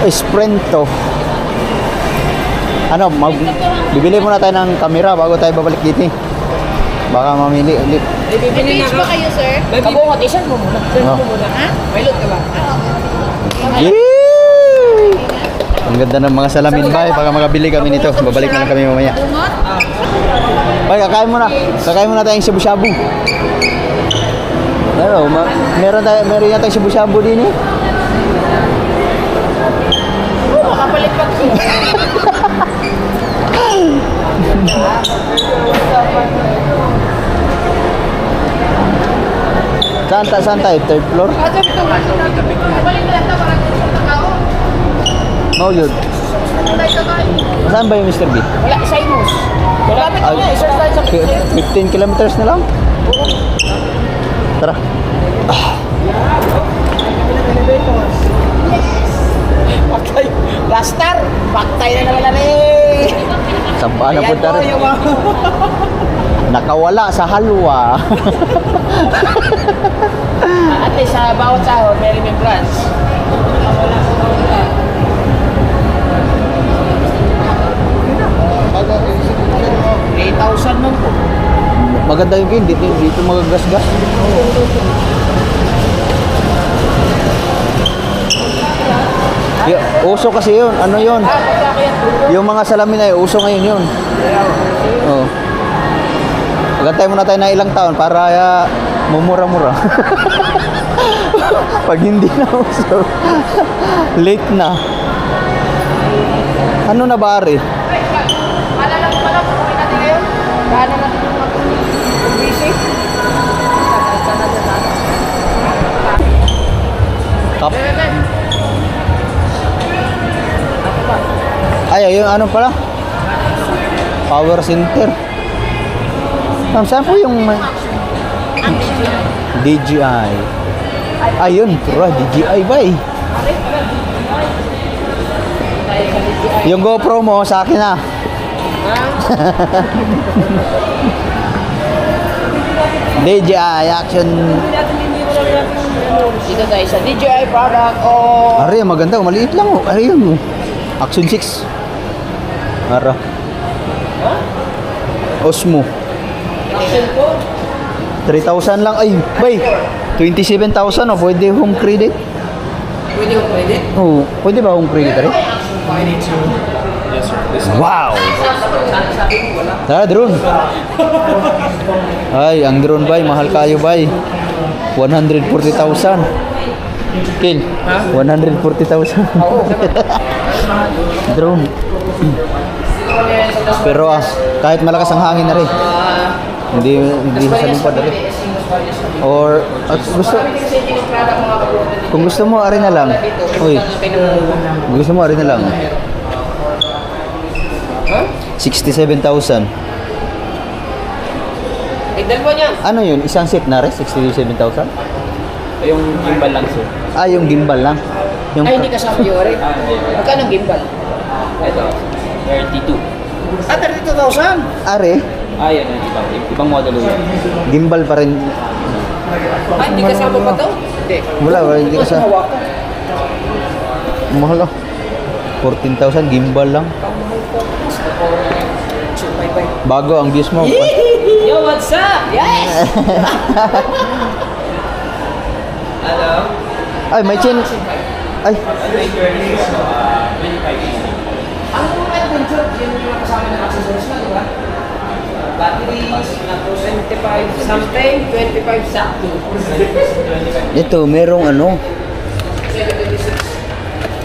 Sprento. Ano, bibili muna tayo ng camera bago tayo babalik dito. Baka mamili ulit. May page ba kayo, sir? Kabungot, i-share mo muna. Share Oh. mo muna. Ha? May load ka ba? Yay! Ang ganda ng mga salamin ba? Baka makabili kami nito. Babalik na lang kami mamaya. Bungot? Ay, kakain muna. Kakain muna tayong shabu-shabu. Ano, meron yata tayong shabu-shabu din eh. Makapalit pa ko. Saan tayo? Third floor? No, yun. Saan ba yung Mr. B? Wala, Sinus. Malapit Ah, na nga, i-share tayo sa 15 kilometers na lang? Tara. Paktay. Blaster. Paktay na naman eh. Sampaan na po Ayan po tayo. yung mga... Nakawala sa halwa. At least sa bawat sahod, may remembrance. Wala ko na. 3,000 man po. Maganda yung game. Dito magagasgas. Uso kasi yun. Ano yun? Yung mga salamin ay uso ngayon yun. Oh. Magantay muna tayo na ilang taon para mumura-mura. Pag hindi na uso, late na. Ano na ba, Ari? Maalala ko pala, pumunta natin ngayon. Paano natin yung mag-visit? Cup? Ay, ayun, ano pala? Power center. Saan po yung DJI? Ayun, pura DJI ba eh? Yung GoPro mo sa akin na. DJI action. Dito tayo sa DJI product o... Ari, maganda, maliit lang oh. Ayun oh. Action 6. Ara. Osmo. Action po. 3,000 lang. Ay, bay. 27,000 oh. Pwede home credit. Pwede ko pwede? Oh, pwede ba home credit rin? Wow! Tara, drone. Ay, ang drone bay, mahal kayo bay. 140,000. Kill. 140,000. Drone. Pero kahit malakas ang hangin na rin. Hindi sa lupad rin. Or kung gusto mo, ari na lang. Uy. Kung gusto mo, ari na lang. 67,000. Eh, dalawa niya. Ano yun? Isang set na rin? 67,000? Yung gimbal lang sir. Ah, yung gimbal lang. Yung Ay, hindi kasama yung rin. Magkano ang gimbal? Ito, 32. Ah, 32,000. Are, Yan, ibang model yun. gimbal pa rin. Ah, hindi kasama pa to? Hindi. Wala, hindi ka sa... Hawak ko. Mahal ah. 14,000 gimbal lang. Bago ang views mo. Yo, what's up? Yes! Ay, may chin. Ay, Ang mga adventure, yun yung kasama ng accessories na, di ba? Batteries, 25 something, 25 sakto. ito, merong ano,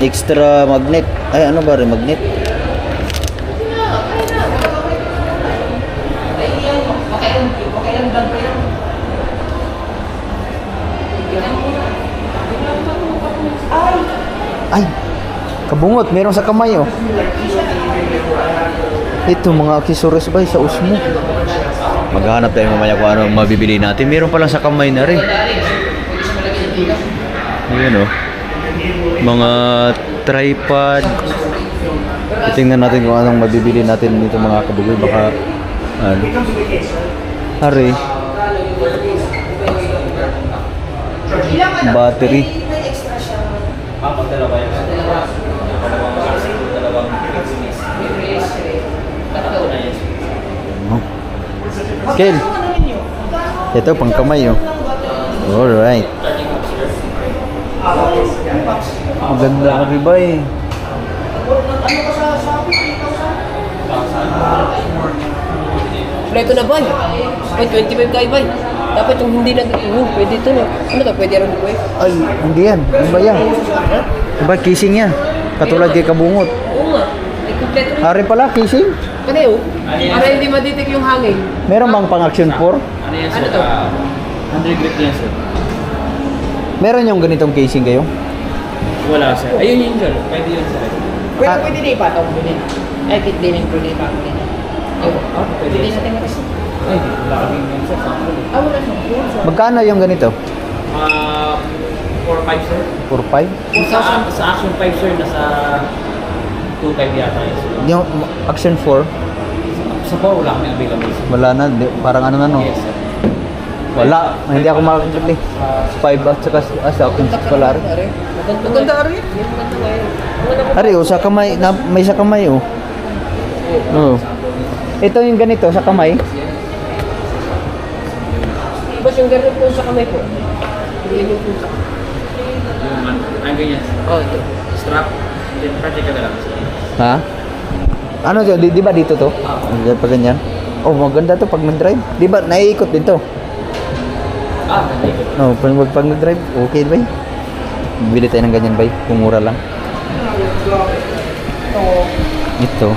extra magnet. Ay, ano ba rin magnet? Okay lang bag ko yan. Ay, kabungot, meron sa kamay oh. Ito mga accessories ba sa usmo. Maghahanap tayo mamaya kung ano ang mabibili natin. Meron pa lang sa kamay na rin. Ayan oh. Mga tripod. Tingnan natin kung anong mabibili natin dito mga kabugoy. Baka ano. Hari. Battery. Oh. Ken. Ito pang kamay oh. Alright. Maganda ka rin ba eh. Ito na ba? Ay, 25 kayo ba? Dapat yung hindi na pwede ito no. Ano to? Pwede rin ko eh. Ay, hindi yan. Ano ba yan? Ano ba kissing yan? Katulad kay kabungot. Oo nga. Ay, kompleto rin. Hari pala, kissing. Kani oh. Para hindi maditik yung hangin. Meron bang pang action 4? Ano yan, sir? Ano to? 100 grip yan, sir. Meron yung ganitong casing kayo? Wala, sir. Ayun yun, sir. Pwede yun, sir. Pwede pwede na ipatong mo din. Ay, kit din yung pwede ipatong din. Pwede Pwede yun, sir. natin makasi. Ay, wala kaming yun, sir. Sample. Ah, wala siya. Magkano yung ganito? 4-5, sir. 4-5? Sa Action 5, sir, nasa 2-5 yata yun, sir. Yung action 4? Sa 4, wala kaming available, sir. Wala na. Parang ano na no? Yes, sir. Wala. Hindi ako makakagli. 5 at saka sa action 6 pala rin. Maganda rin. Yung maganda ngayon. Hari, oh, sa kamay. May sa kamay oh. Oo. Ito yung ganito sa kamay. Boss, yung ganun po sa kamay ko. Yan yung pusa. Ang ganyan. Oh, ito. Strap. Then, project ka na lang, sir. Ha? Ano to? Di ba dito to? Pag ganyan? Oh, maganda to pag nag-drive. Di ba naiikot din to? Nandito. No, pag nag-drive, okay ba? Bili tayo ng ganyan ba? Kung mura lang. Ito.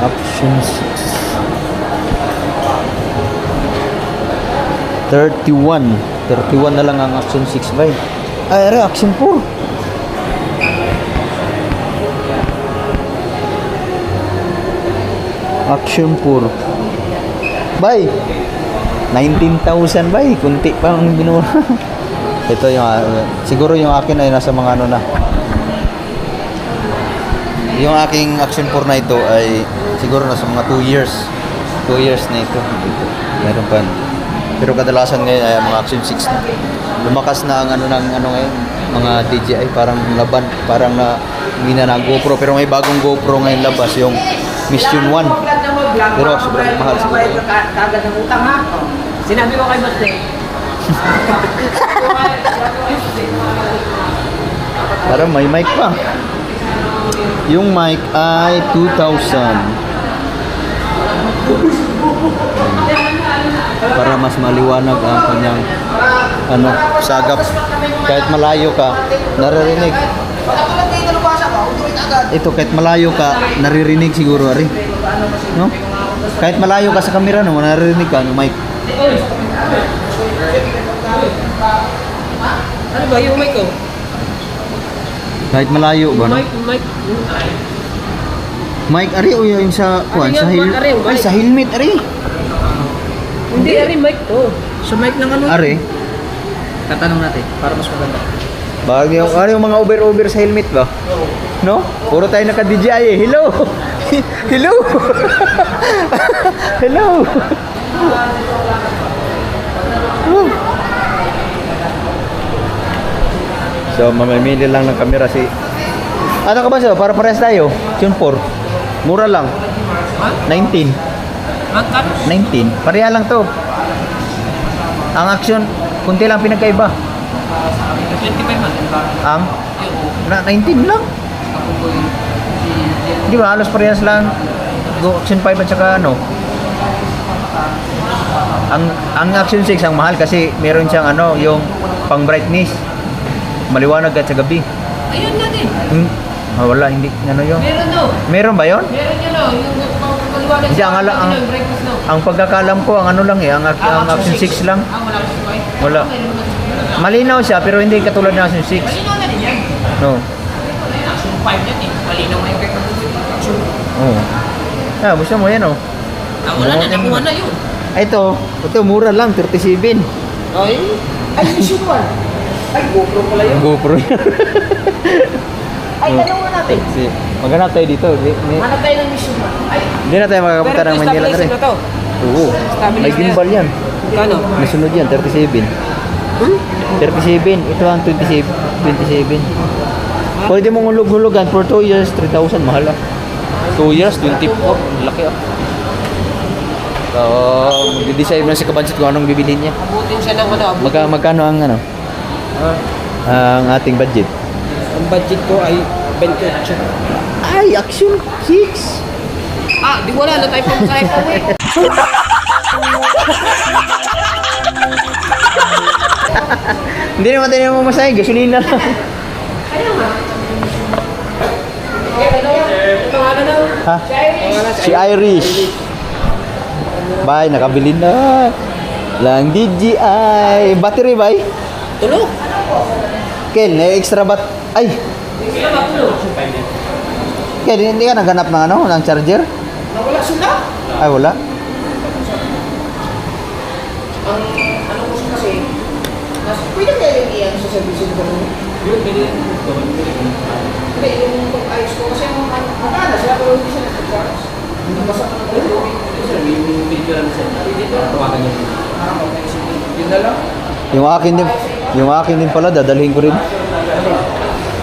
Action 6. 31. 31 na lang ang Action 6 ba? Ay, ara, Action 4. Action 4. Bay. 19,000 bay. Kunti pa ang binura. Ito yung siguro yung akin ay nasa mga ano na. Yung aking Action 4 na ito ay siguro nasa mga 2 years. 2 years na ito. Meron pa. Pero kadalasan ngayon ay mga Action 6 na. Lumakas na ang ano ngayon, mga DJI parang laban, parang na mina na ang GoPro, pero may bagong GoPro ngayon labas, yung Mission 1. Pero sobrang mahal siguro. Kagad ng utang ha. Sinabi ko kay Boss Dave. Parang may mic pa. Yung mic ay 2,000. Para mas maliwanag ang kanyang sagap. Kahit malayo ka, naririnig. Ito kahit malayo ka, naririnig siguro ari. No? Kahit malayo ka sa camera no, naririnig ka ng mic. Ano ba yung mic ko? Kahit malayo ba no? Mic. Mic ari o yung sa kuan Ari sa yan, ari, mic. ay sa helmet ari. Hindi, ari mic to. Sa mic ng ano? Ari. Tatanong natin para mas maganda. Bagay yung ano yung mga over sa helmet ba? No? Puro tayo naka-DJI eh. Hello! Hello! Hello! So, mamimili lang ng camera si... Ano ka ba sir? Para parehas tayo. Tune 4. Mura lang. 19. 19. Pareha lang to. Ang action, kunti lang pinagkaiba. 25 man. Ang? 19 lang. Di ba? Halos parehas lang. Go Action 5 at saka ano. Ang Action 6 ang mahal kasi meron siyang ano, yung pang brightness. Maliwanag at sa gabi. Ayun na din. Wala, hindi. Ano yun? Meron no. Meron ba yun? Meron yun no. Yung pangkaliwanag Hindi, brightness no. ang pagkakalam ko, ang ano lang eh, ang Action 6 lang. Wala kasi pa eh. Wala. Malinaw siya, pero hindi katulad ng Action 6. Malinaw na din yan. No. Action 5 yan eh. Malinaw na yung Action. Oh. Gusto mo yan oh. Wala na. Nakuha na yun. Ito mura lang, 37. Ay. Ay, mission 1. Ay, GoPro pala yun. GoPro. Ay, tanong mo natin. Maghanap tayo dito. Hanap tayo ng mission 1. Ay. Hindi na tayo makakapunta ng Manila na rin. na to. Oo. May gimbal yan. Kano? Nasunod yan, 37. 37. Ito ang 27. Pwede mong hulog-hulugan for 2 years, 3,000. Mahal ah. 2 years, 24. Laki ah. So, mag-decide na si Kabansit kung anong bibilhin niya. Abutin siya ng ano. Magkano ang ano? Ang ating budget? Ang budget ko ay 28. Ay, Action 6. Di wala na tayo pang sahip pa eh. Hindi naman tayo mamasahe, gasolina lang. Ha? Si Irish. Bay, nakabili na. Lang DJI. Battery, bay? Tulog. Ken, extra ay. Ken, hindi ka naghanap ng ano, ng charger? Nawala sila. Ay, wala. Ang ano ko kasi, pwede kayo iyan sa service ko. Yun, pwede. Hindi, yung ayos ko kasi magkana sila pero hindi siya nag-charge. Basta ka na tayo. Yung video lang siya. Dito, tawagan niya. Yun na lang. Yung akin din pala, dadalhin ko rin.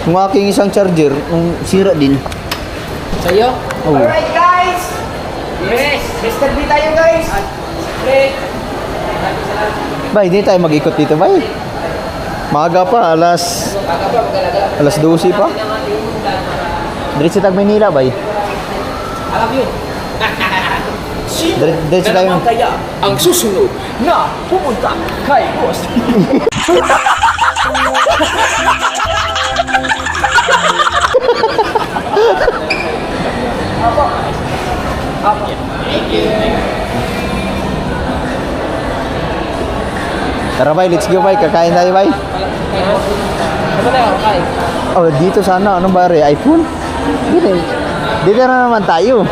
Yung aking isang charger, sira din. Sa'yo? Oh. Alright guys! Yes! Mr. B tayo guys! Break! Bay, hindi tayo mag-ikot dito, bay. Maaga pa, alas 12 pa. Diretso tayo Manila, bay. Alam yun! Diretso tayo. Kaya ang susunod na pumunta kay Boss. Tara, bay, let's go, bay. Kakain tayo, bay. Ano tayo kakain? Oh, dito sana. Anong ba, iPhone? Dito na naman tayo.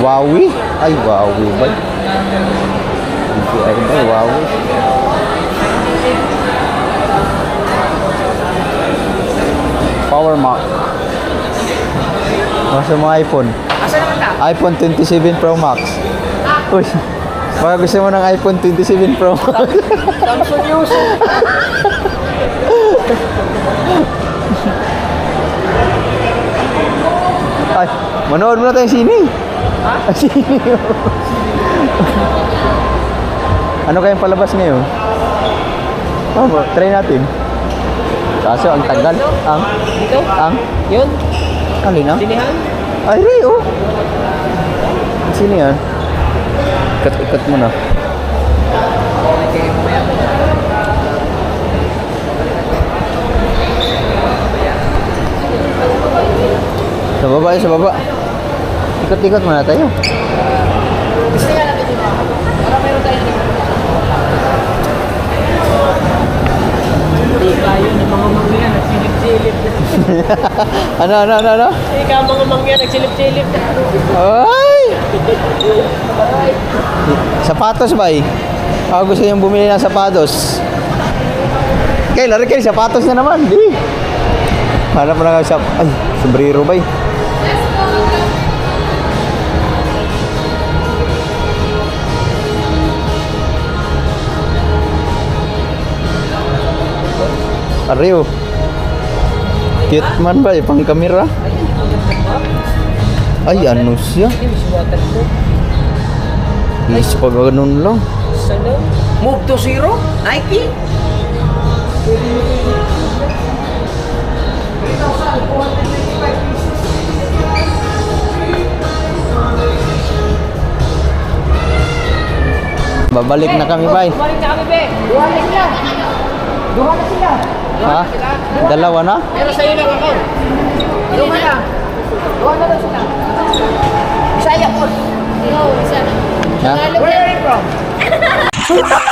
Huawei? Ay, Huawei ba? DJI ba? Huawei. Power Mac. Masa mo iPhone? Asa naman ka? iPhone 27 Pro Max. Uy, baka gusto mo ng iPhone 27 Pro Max. Samsung Yuso. Ay, manood mo na tayong sini. Ha? Sini. Ano kayang palabas ngayon? Try natin. Kaso ang tagal. Dito? Yun? Alin ah? Sinihan? Ay, Ray, oh. Sino yan? Ikat mo na. Sa baba, sa baba. Ikot-ikot muna tayo. Gusto nga natin yung mga para meron tayo hindi kayo ng mga mangyan nagsilip-silip. Ano? Ikaw mga mangyan nagsilip-silip. Ay! Sapatos ba eh? Ako gusto niyong bumili ng sapatos. Lari kayo, sapatos na naman. Di. Hanap na nga sa... Ay, sombrero ba eh. Ariyo. Cute man ba eh, pang kamera? Ay, ano siya? Is pag ganun lang. Move to zero? Nike? Babalik na kami, bay. Balik na kami, be. Duha na sila. Duha na sila. Ha? Dalawa na? Pero sa'yo lang ako. Duha na. Duha na lang sila. Bisaya po. No, isa na. Ha? Where are you from? Where are you from?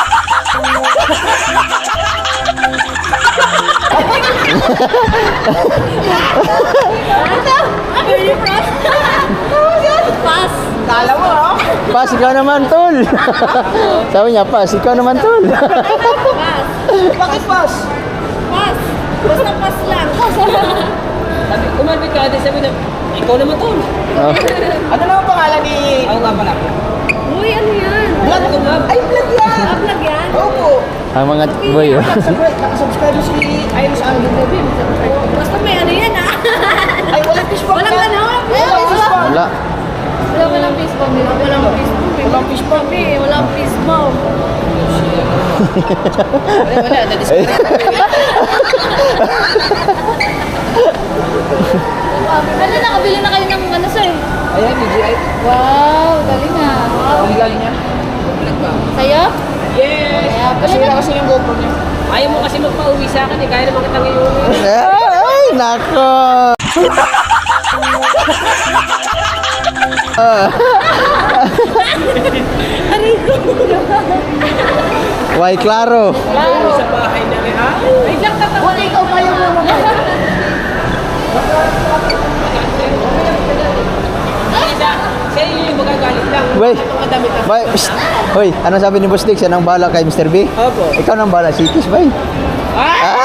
Pass. Kala mo, no? Pas, ikaw naman, tol. Sabi niya, pas, ikaw naman, tol. Pass. Bakit pas? Pass. Basta pass lang. Sabi, kumabit ka, ate, sabi na, ikaw naman to. Oh. Ano na ang pangalan ni... Ako nga pala. Uy, ano yan? Vlog ko nga. Ay, vlog yan! Uplag yan? Opo. Ang mga boy, oh. Nakasubscribe si Iris Angel TV. Basta may ano yan ah. Ay, walang fishbone Walang yan. ano? Walang fishbone. Wala. Walang baseball. Walang baseball. Walang fishbone. Walang baseball. Wala, na-disconnect. Ano, nakabili na kayo ng ano sir? Ayan, DJI. Wow, galing ah. Wow. Ang galing niya. Vlog ba? Sa'yo? Yes! Kaya Kasi wala kasi yung GoPro niya. Ayaw mo kasi magpa-uwi sa akin, eh. Kaya naman kitang iuwi. Ay, nako. Why, klaro. Uwi sa bahay na rin, ha? Wait lang, tatawa. Wala, ikaw pa yung mga Siya yung magagalit lang. Wait. Mga damit na. Bay, psst. Hoy, ano sabi ni Boss Dick? Siya nang bala kay Mr. B? Opo. Ikaw nang bala, sikis, bay. Ah!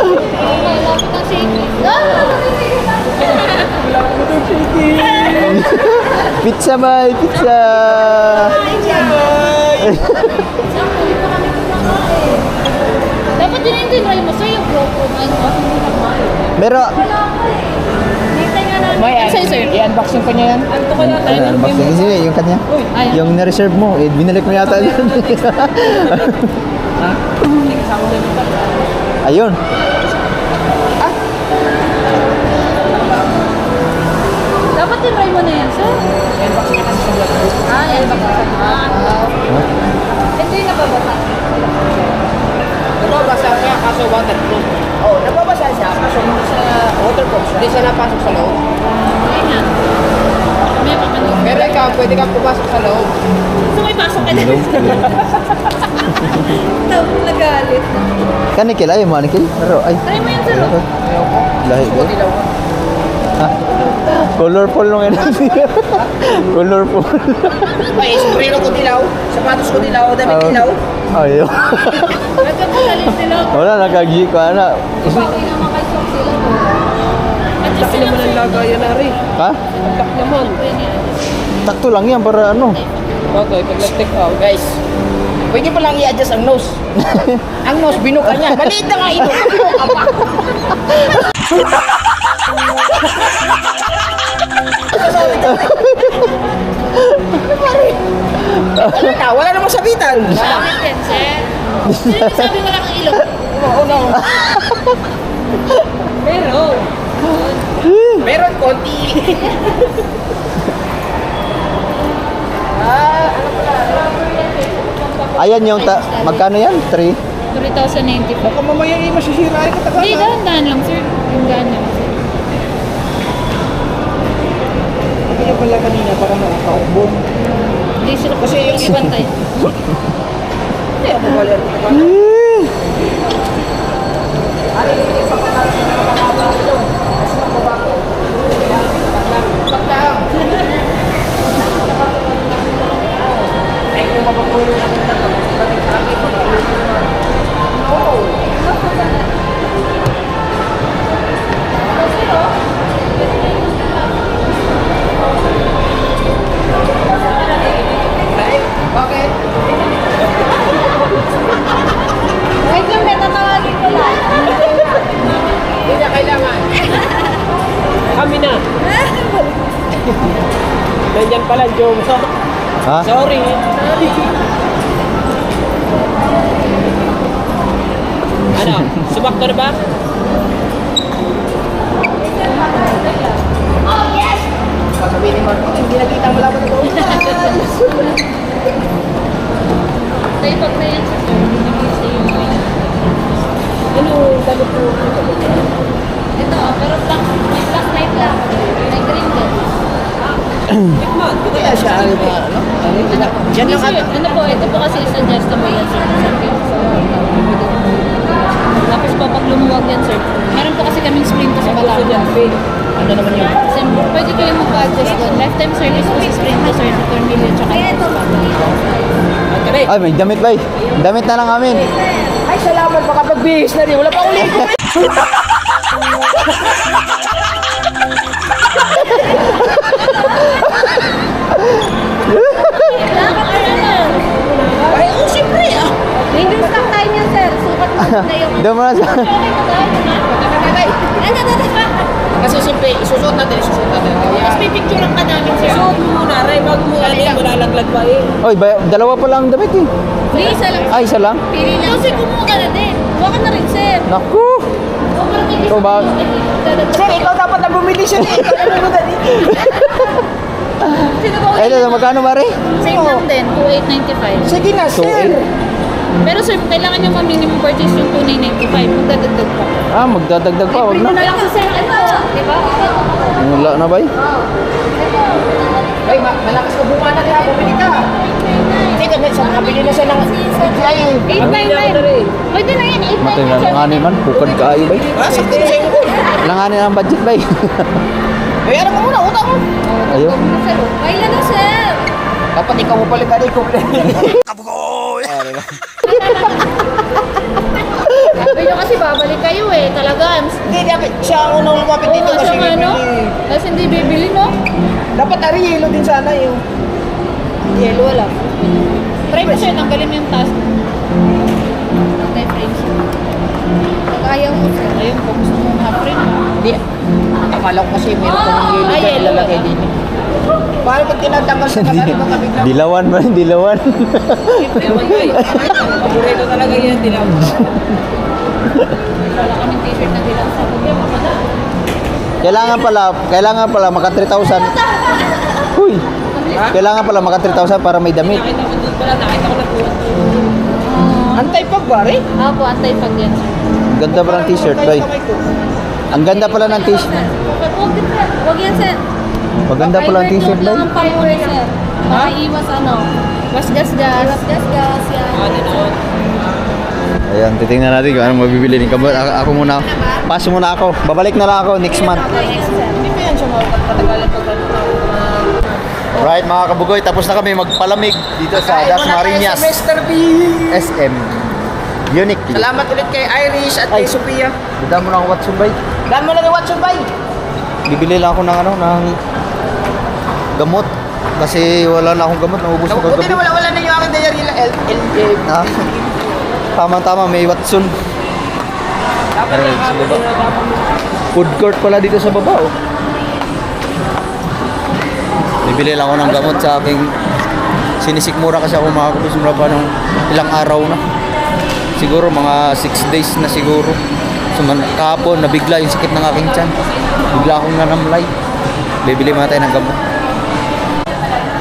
Okay, lapit ng shaky. Pizza, bay, pizza. Dapat din mo sa'yo, bro. Pero, Hintay nga namin. May Sa'yo, sir. i-unboxing ko niya yan. Ano kaya tayo? ano ba? Sige, yung kanya. Ayun. Yung na-reserve mo, eh, binalik mo yata yun. Ayun. Dapat tinry mo na yan, sir. I-unboxing niya kasi sa vlog. Yan ba? Ito yung nababasa. Nababasa niya kaso waterproof. Oo, nababasa siya kaso hindi siya waterproof siya. Hindi siya napasok sa loob. Ayun nga. May papanig. Pero ikaw, pwede kang pumasok sa loob. Gusto mo ipasok ka na. Tawag nagalit. Kanikil, ayaw mo, Kanikil. Pero, ay. Try mo yan, sir. Lahi ko. Dilaw. Ha? Colorful nung yan. Colorful. Ay, sombrero ko dilaw. Sapatos ko dilaw. Damit dilaw. Ayaw. Nagkakagalit sila. Wala, nakagi ko. Ano? Bakit naman kay Sok sila po? At Laki naman ang lagayan na rin. Ha? Ang laki naman. Takto lang yan para ano. Okay, pag nag-take out. Guys, pwede pa lang i-adjust ang nose. Ang nose, binuka niya. Maliit na nga ito. Binuka pa. Wala namang sabitan. Bakit yan, sir? Sino yung sabi wala kang ilong? Oo, no. Pero, Meron konti. Ayan yung magkano yan? 3? 3,094. Baka mamaya masisira ay Hindi, katagalan. dahan-dahan lang, sir. Yung gana. Kaya pala kanina, baka nakakaumbong. Hindi sila Kasi yung ibantay. Hindi ako wala. Ano yung ipapanalas na nakakaba ito? Kasi magbabago. Paglang. Ay, kung mapapulo natin na ito, kasi pati sa akin, mapapulo naman. No. Kami na. Nandyan pala, Joe. Ha? Sorry. Ano? Sumakto na ba? Sasabihin ni Marco, hindi nakita mo laban na doon. Tayo pag na yan, sir. Nabigay sa iyo. Ano yung damit mo? Ito, pero may black light lang. May green din. Tikman. Kaya siya, ano ba, ano? Yan Hindi, yung sir, ano po, ito po kasi suggestible yan, sir. Tapos po, pag lumuwag yan, sir, meron po kasi kaming sprinto sa Batangas. ano naman yun? Sir, pwede kayo mag-adjust doon. Lifetime service po sa sprinto, sir, sa Tornillo, tsaka ito. Ay, may damit ba? Damit na lang amin. Ay, salamat, baka pagbihis na rin. Wala pa akong ligo. Ay, oh, siyempre, ah. Hindi stock tayo niyan, sir. Sukat mo na yung... Doon mo na sa... Kasi siyempre, isusuot natin. Tapos may picture ka namin, sir. Suot mo muna, Ray. Bago mo ano yung malalaglag pa eh. Oy, dalawa pa lang damit eh. Hindi, isa lang. Ay, isa lang? Pili lang. Kasi kumuha ka na din. Kuha ka na rin, sir. Naku! O, parang hindi Ikaw ba? Sir, ikaw dapat na bumili siya eh. Ikaw na bumili dito. Sino ba Ay, ito, magkano ba rin? Same lang din, 2,895. Sige na, So, sir. Pero sir, kailangan nyo ma-minimum purchase yung 2,995. Magdadagdag pa. Ah, magdadagdag pa, wag Ito na. na lang sa sir, ano? Di ba? Wala na ba? Ay, malakas ka bunga na niya. Bumili ka. Hindi ka, sa nakabili na siya ng... Ay, 899. Pwede na yan, 899. Matay na langanin man, bukod ka ayo ba? sakto na sa'yo ko. Langanin ang budget ba? Bayaran mo muna, utang mo. Ayun. Kailan na sir? Dapat ikaw mo palit na ikaw. Sabi nyo kasi babalik kayo eh, talaga. Hindi, dapat siya ang unang lumapit dito Oo, kasi siya nga, no? bibili. Tapos hindi bibili, no? Dapat ari yellow din sana yung... Yellow, wala. Try mo sir, tanggalin mo yung task. Try frame sir. Ayaw mo sir. Ayun po, gusto mo half-frame. Hindi. Akala ko kasi meron ka ng yellow Ay, dyan yellow, ilalagay wala. dito. Paano pag tinatanggal sa kanari baka bigla? Dilawan ba? Dilawan. Ewan ko eh. Paborito talaga yan, dilaw. Wala kaming t-shirt na dilang sa kuya. Kailangan pala maka 3,000. Huy. Kailangan pala maka 3,000 para may damit. Nakita ko doon pala, nakita ko na po. Antay pag bari? Opo, antay pag yan. Ang ganda pala ng t-shirt, bay. Ang ganda pala ng t-shirt. Huwag din sir. Huwag yan sir. Maganda pala ang t-shirt, bay. lang ang power sir. Makaiwas ano. Gas-gas-gas. Gas-gas yan. Ano noon? Ayan, titingnan natin kung anong mabibili ni Kabot. Ako muna. Pass muna ako. Babalik na lang ako next month. Hindi pa yan siya makakatagalan pag Right mga kabugoy, tapos na kami magpalamig dito sa Dasmariñas Mr. B. SM Unique. Salamat ulit kay Irish at kay Ay. Sophia. Bida mo ng Watson bay. Dan mo lang yung Watson Bay. Bibili lang ako ng ng gamot kasi wala na akong gamot, naubos na Buti na kagabi. wala na yung aking diarrhea. Ah, tama-tama, may Watson. Ayun, sa baba. Food court pala dito sa baba, oh. Bibili lang ako ng gamot sa aking sinisikmura kasi ako makakubos mura pa ng ilang araw na. Siguro mga 6 days na siguro. So, kahapon, nabigla yung sakit ng aking tiyan. Bigla akong nanamlay. Bibili muna tayo ng gamot.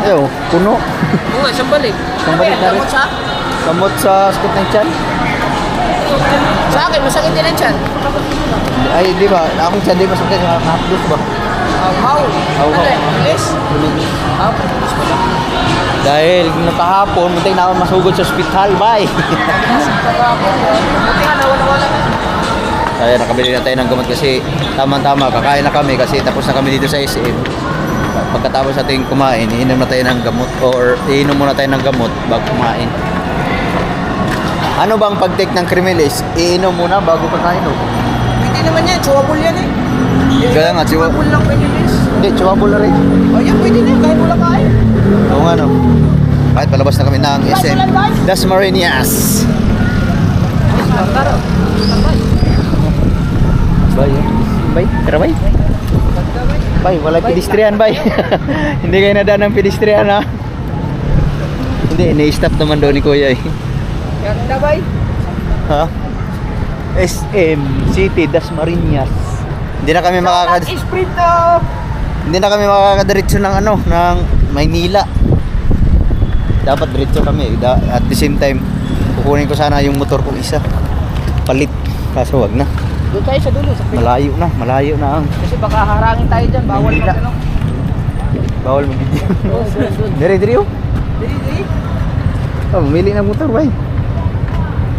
Ayaw, puno. Oo nga, siyang balik. Isang balik na rin. Gamot sa? Gamot sa sakit ng tiyan. Sa akin, masakit din ang tiyan. Ay, di ba? Akong tiyan di masakit. Nakaplos ba? How? How? Bilis? How? Dahil nakahapon, muntik na ako masugod sa ospital. Bye! Buti nga, nawala-wala na. Kaya nakabili na tayo ng gamot kasi tama-tama, kakain na kami kasi tapos na kami dito sa SM. Pagkatapos natin kumain, iinom na tayo ng gamot or iinom muna tayo ng gamot bago kumain. Ano bang pag-take ng Crimilis? Iinom muna bago pagkain, no? Pwede naman yan, chewable yan eh. Kaya nga, Chewable lang pwede Liz. Hindi, chewable na rin. Oh, yan pwede na yan, kahit wala kain. Oo nga, no? Kahit palabas na kami ng SM Dasmariñas. Bye. bay. Tara bay. Bay, wala pedestrian bay. Hindi kayo nadaan ng pedestrian ha. Hindi, ini-stop naman doon ni Kuya eh. Ganda bay. Ha? SM City Dasmariñas. Hindi na kami Sprint to. Hindi na kami makakadiretso ng ano, ng Maynila. Dapat diretso kami. At the same time, kukunin ko sana yung motor kong isa. Palit. Kaso wag na. Doon tayo sa dulo. Sa Malayo na ang Kasi baka harangin tayo dyan. Bawal Manila. mag ano. bawal mag-video. Doon. Dire oh. Dili. Oh, mamili ng motor bay.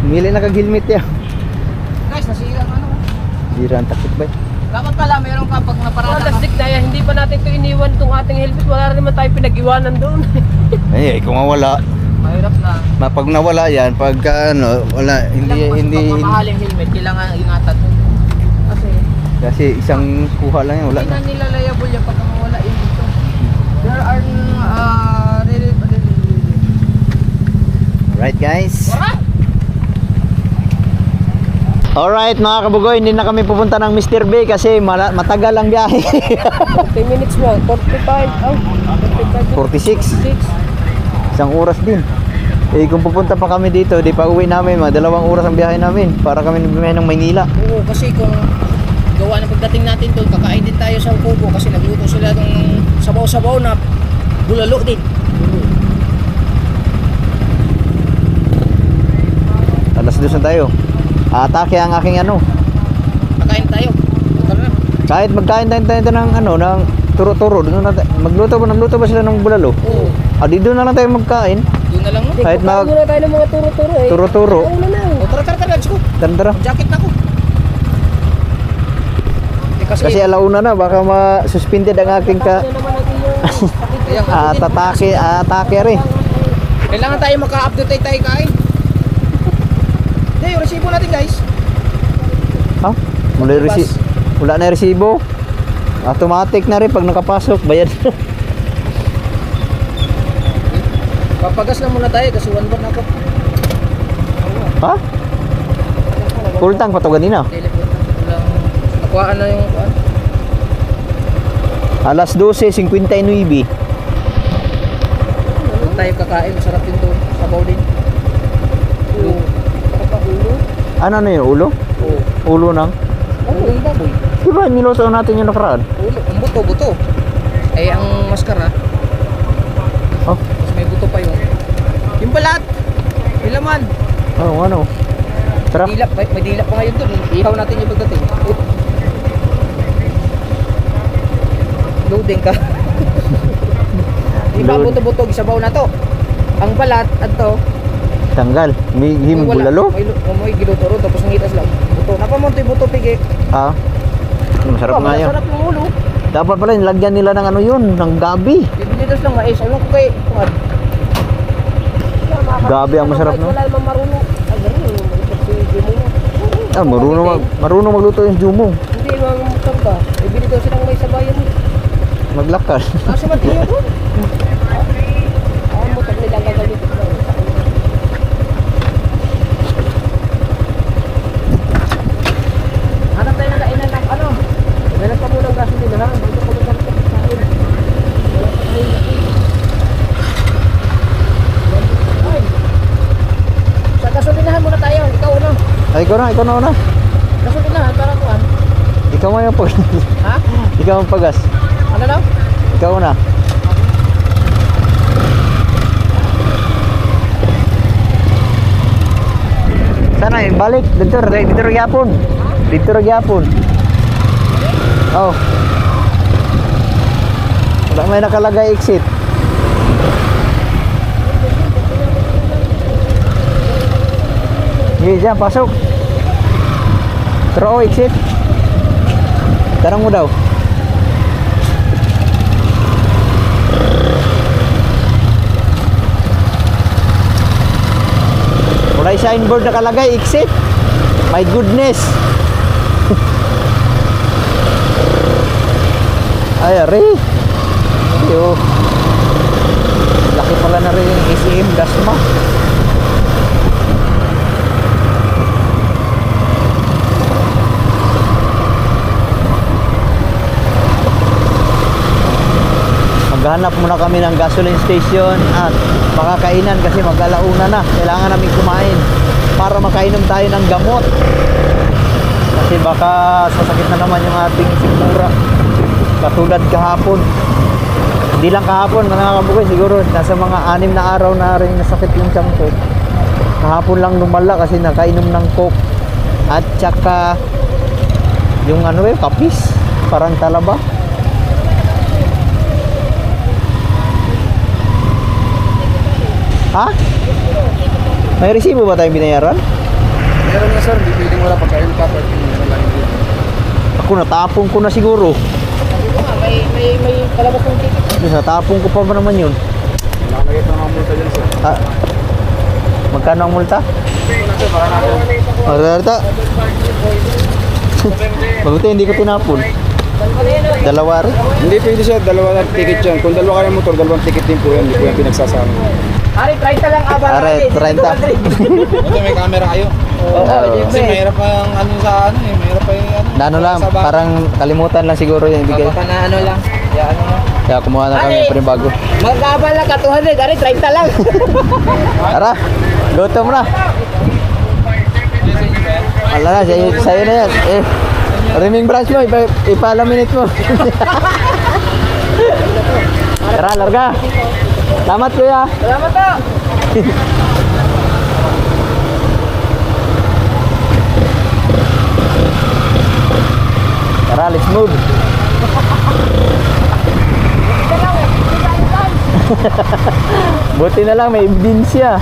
Mamili na kag-helmet ya. Guys, nasira ang ano. Sira ang takot bay. Dapat pala meron ka pag naparada ka. Plastic na yan, hindi pa natin ito iniwan itong ating helmet. Wala rin naman tayo pinag-iwanan doon. Kung mawala, Mahirap na. pag nawala yan, pag ano, wala, hindi. Pagmamahaling helmet, kailangan ingatan mo. Kasi isang kuha lang yan, wala Hindi na. na nila liable yan pag mawala yun dito. There are Right guys. Alright mga kabugoy, hindi na kami pupunta ng Mr. Bay kasi matagal ang biyahe. 10 minutes mo, 45, 45, 46. Isang oras din. Kung pupunta pa kami dito, di pa uwi namin, mga 2 oras ang biyahe namin para kami bumiyahe ng Maynila. Oo, kasi kung gawa ng pagdating natin doon, kakain din tayo sa Kubo kasi nagluto sila ng sabaw-sabaw na bulalo din. Alas 2 na tayo. Atake ang aking ano. Kakain tayo. Tara na. Kahit magkain tayo ng ano, ng turo-turo. Doon na magluto ba sila ng bulalo? Oo. Doon na lang tayo magkain. Doon na lang no. Kahit Kakain muna tayo ng mga turo-turo eh. turo-turo. Una na. O tara, let's go. Tara. Jacket na ko. Kasi alauna na, baka ma-suspended ang aking Ano naman natin yung atake rin. Kailangan tayo maka-update tayo kain. Hey, yung resibo natin guys. Ha? Wala na yung resibo. Automatic na rin pag nakapasok, bayad. Papagas na muna tayo kasi 1 bar na ako. Ha? Full tank pa to ganina. Nakuhaan na yung kuhaan. Alas 12:59. Doon tayo kakain, masarap din doon. Sabaw din. Oo. Ano na yun? Ulo? Oo. Ulo ng? Ano yung baboy? Diba niluto natin yung nakaraan? Ulo. Ang buto. Ay, ang maskara. Oh, Tapos may buto pa yun. Yung balat. May laman. ano? Tara. May dilap pa ngayon doon. Ihaw natin yung pagdating. Loading ka. Iba Load. buto-buto. Isabaw na to. Ang balat at to. Tanggal. May himong wala. bulalo? May giluto ron. Tapos nangitas lang. Buto. Napamontoy buto pigi. Ha? Masarap nga yun. Masarap yung ulo. Dapat pala nilagyan nila ng ano yun, ng gabi. Bibinitas lang mais. Ano ko kay? Gabi ang masarap no? Wala namang marunong. Ay, Marunong magluto yung jumong. Hindi, mga motor ba? Ibili daw silang may sabayan. Maglakad. Nasa Mateo ko. Ang motor nila ang gagamitin daw. Hanap tayo na kainan ng ano? Meron pa muna ng gasolina ha. Dito pa muna ng kain. Ay. Sa gasolinahan muna tayo. Ikaw ano? Ay, ikaw na una. Gasolinahan para kuhan. Ikaw mo yung pag... Ha? Ikaw ang pagas. Ano daw? Ikaw na. Sana balik dito gyapon. Dito gyapon. Oh. Wala may nakalagay exit. Sige, dyan, pasok. Pero exit. Tarang mo daw. Wala yung signboard nakalagay, exit. My goodness. Ay, ari. Yo. Laki pala na rin yung ACM Dasma. Maghanap muna kami ng gasoline station at makakainan kasi mag-alauna na. Kailangan namin kumain para makainom tayo ng gamot. Kasi baka sasakit na naman yung ating sikmura. Katulad kahapon. Hindi lang kahapon mga kabukoy, siguro nasa mga 6 na araw na rin nasakit yung tiyan ko. Kahapon lang lumala kasi nakainom ng coke. At saka yung kapis, parang talaba. Ha? May resibo ba tayong binayaran? Meron nga sir, hindi pwedeng wala pagkain ka, pero meron lang yun. Ako natapong ko na siguro. May kalabas ng ticket. Natapong ko pa ba naman yun? Nakalagay pa ng multa dyan sir. Ah, magkano ang multa? Sir, baka natin. Mararta. Mabuti hindi ko tinapon. Dalawa rin. Hindi pwede sir, dalawa na ticket yan. Kung dalawa kayo motor, dalawang ticket din po yan. Hindi po yan pinagsasama. Ari, 30 lang abala. Are, 30. Buti may camera kayo. Oo. Kasi mahirap pa yung mahirap pa yung Ano lang, parang kalimutan lang siguro yung ibigay. Baka na lang. Yan Kaya kumuha na kami ng panibago. Mag-abala ka 200, Ari, 30 lang. Tara, gutom na. Wala na, sa'yo na yan. Riming branch mo, ipalaminate mo. Tara, larga. Salamat kuya. Salamat po. Tara, let's move. Buti na lang may ebidensya.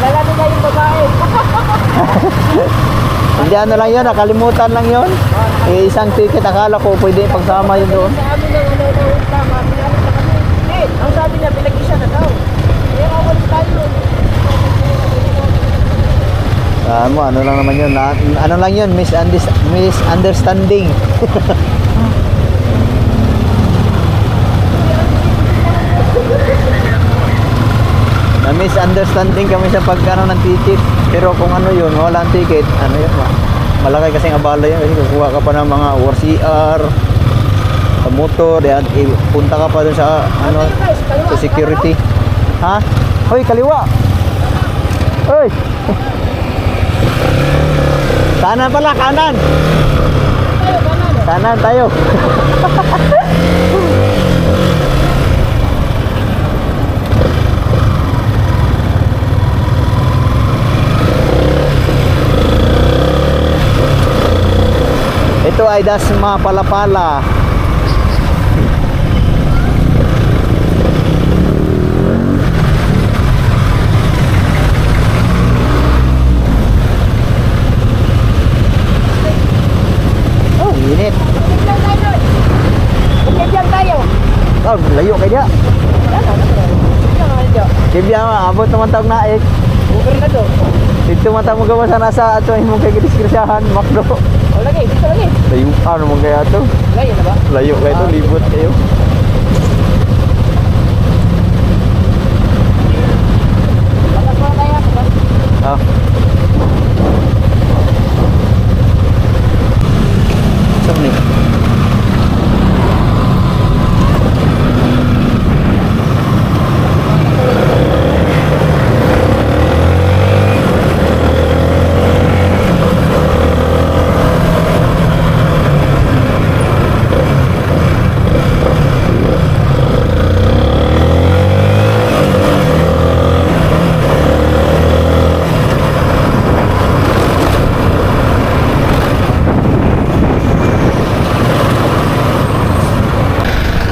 Lalaki na yung babae. Hindi ano lang yun, nakalimutan lang yun. Isang ticket, akala ko pwede pagsama yun doon. Sabi ng tama, pinalik na kami. Ang sabi niya, pinag-isa na daw. Kaya kawalis tayo. Ano lang naman yun, ano lang yun, misunderstanding. Na misunderstanding kami sa pagkano ng ticket. Pero kung ano yun, walang ticket, ano yun, malaki kasing abala yun kasi kukuha ka pa ng mga ORCR, sa motor, yan, punta ka pa dun sa sa security. Ha? Hoy, kaliwa. Hoy. Kanan pala, kanan. Kanan tayo. Ito ay Dasma Palapala. Oh, init. Bukid tayo. Oh, layo kay dia. Kibya abot naman tawag naik. Uber na to. Dito man ta mo gawa sa nasa ato imong kay diskretsyahan, makdo. O lagi, dito lagi. Layo ano mo kaya to? Layo na ba? Layo kayo to, libot kayo. Batas mo tayo. Ah. Saan ni?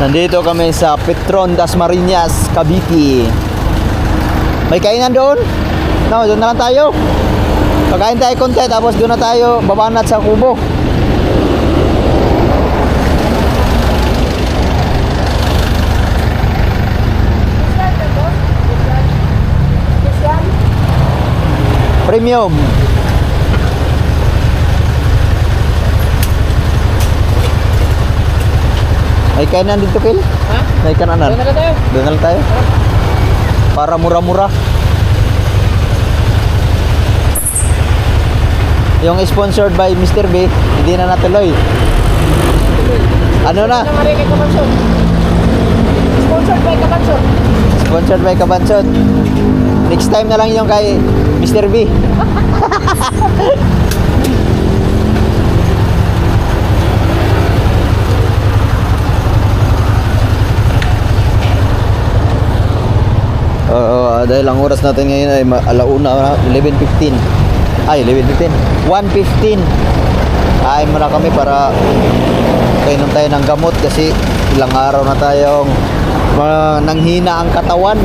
Nandito kami sa Petron Dasmariñas, Cavite. May kainan doon? No, doon na lang tayo. Pagkain tayo konti tapos doon na tayo babanat sa kubo. Premium. May kainan dito, Kil? Ha? May kainan. Doon na lang tayo. Doon na lang tayo. para mura-mura. Yung sponsored by Mr. B, hindi na natuloy. Ano na? Ano nga rin kay Kabansyon? Sponsored by Kabansyon. Sponsored by Kabansod. Next time na lang yung kay Mr. B. Oo, dahil ang oras natin ngayon ay alauna, 11:15. Ay, 11:15. 1:15. Kain muna kami para kainom tayo ng gamot kasi ilang araw na tayong nanghina ang katawan.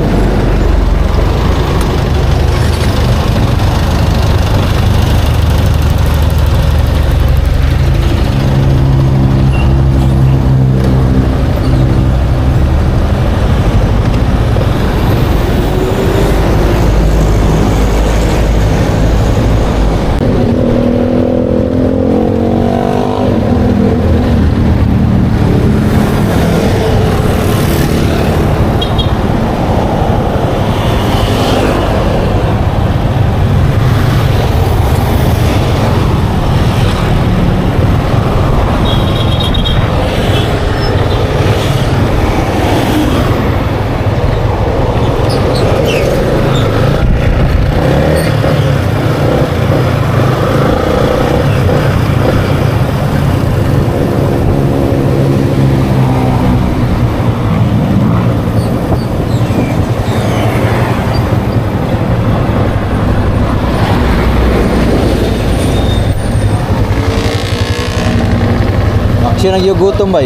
Aksyon nagyugutom ba?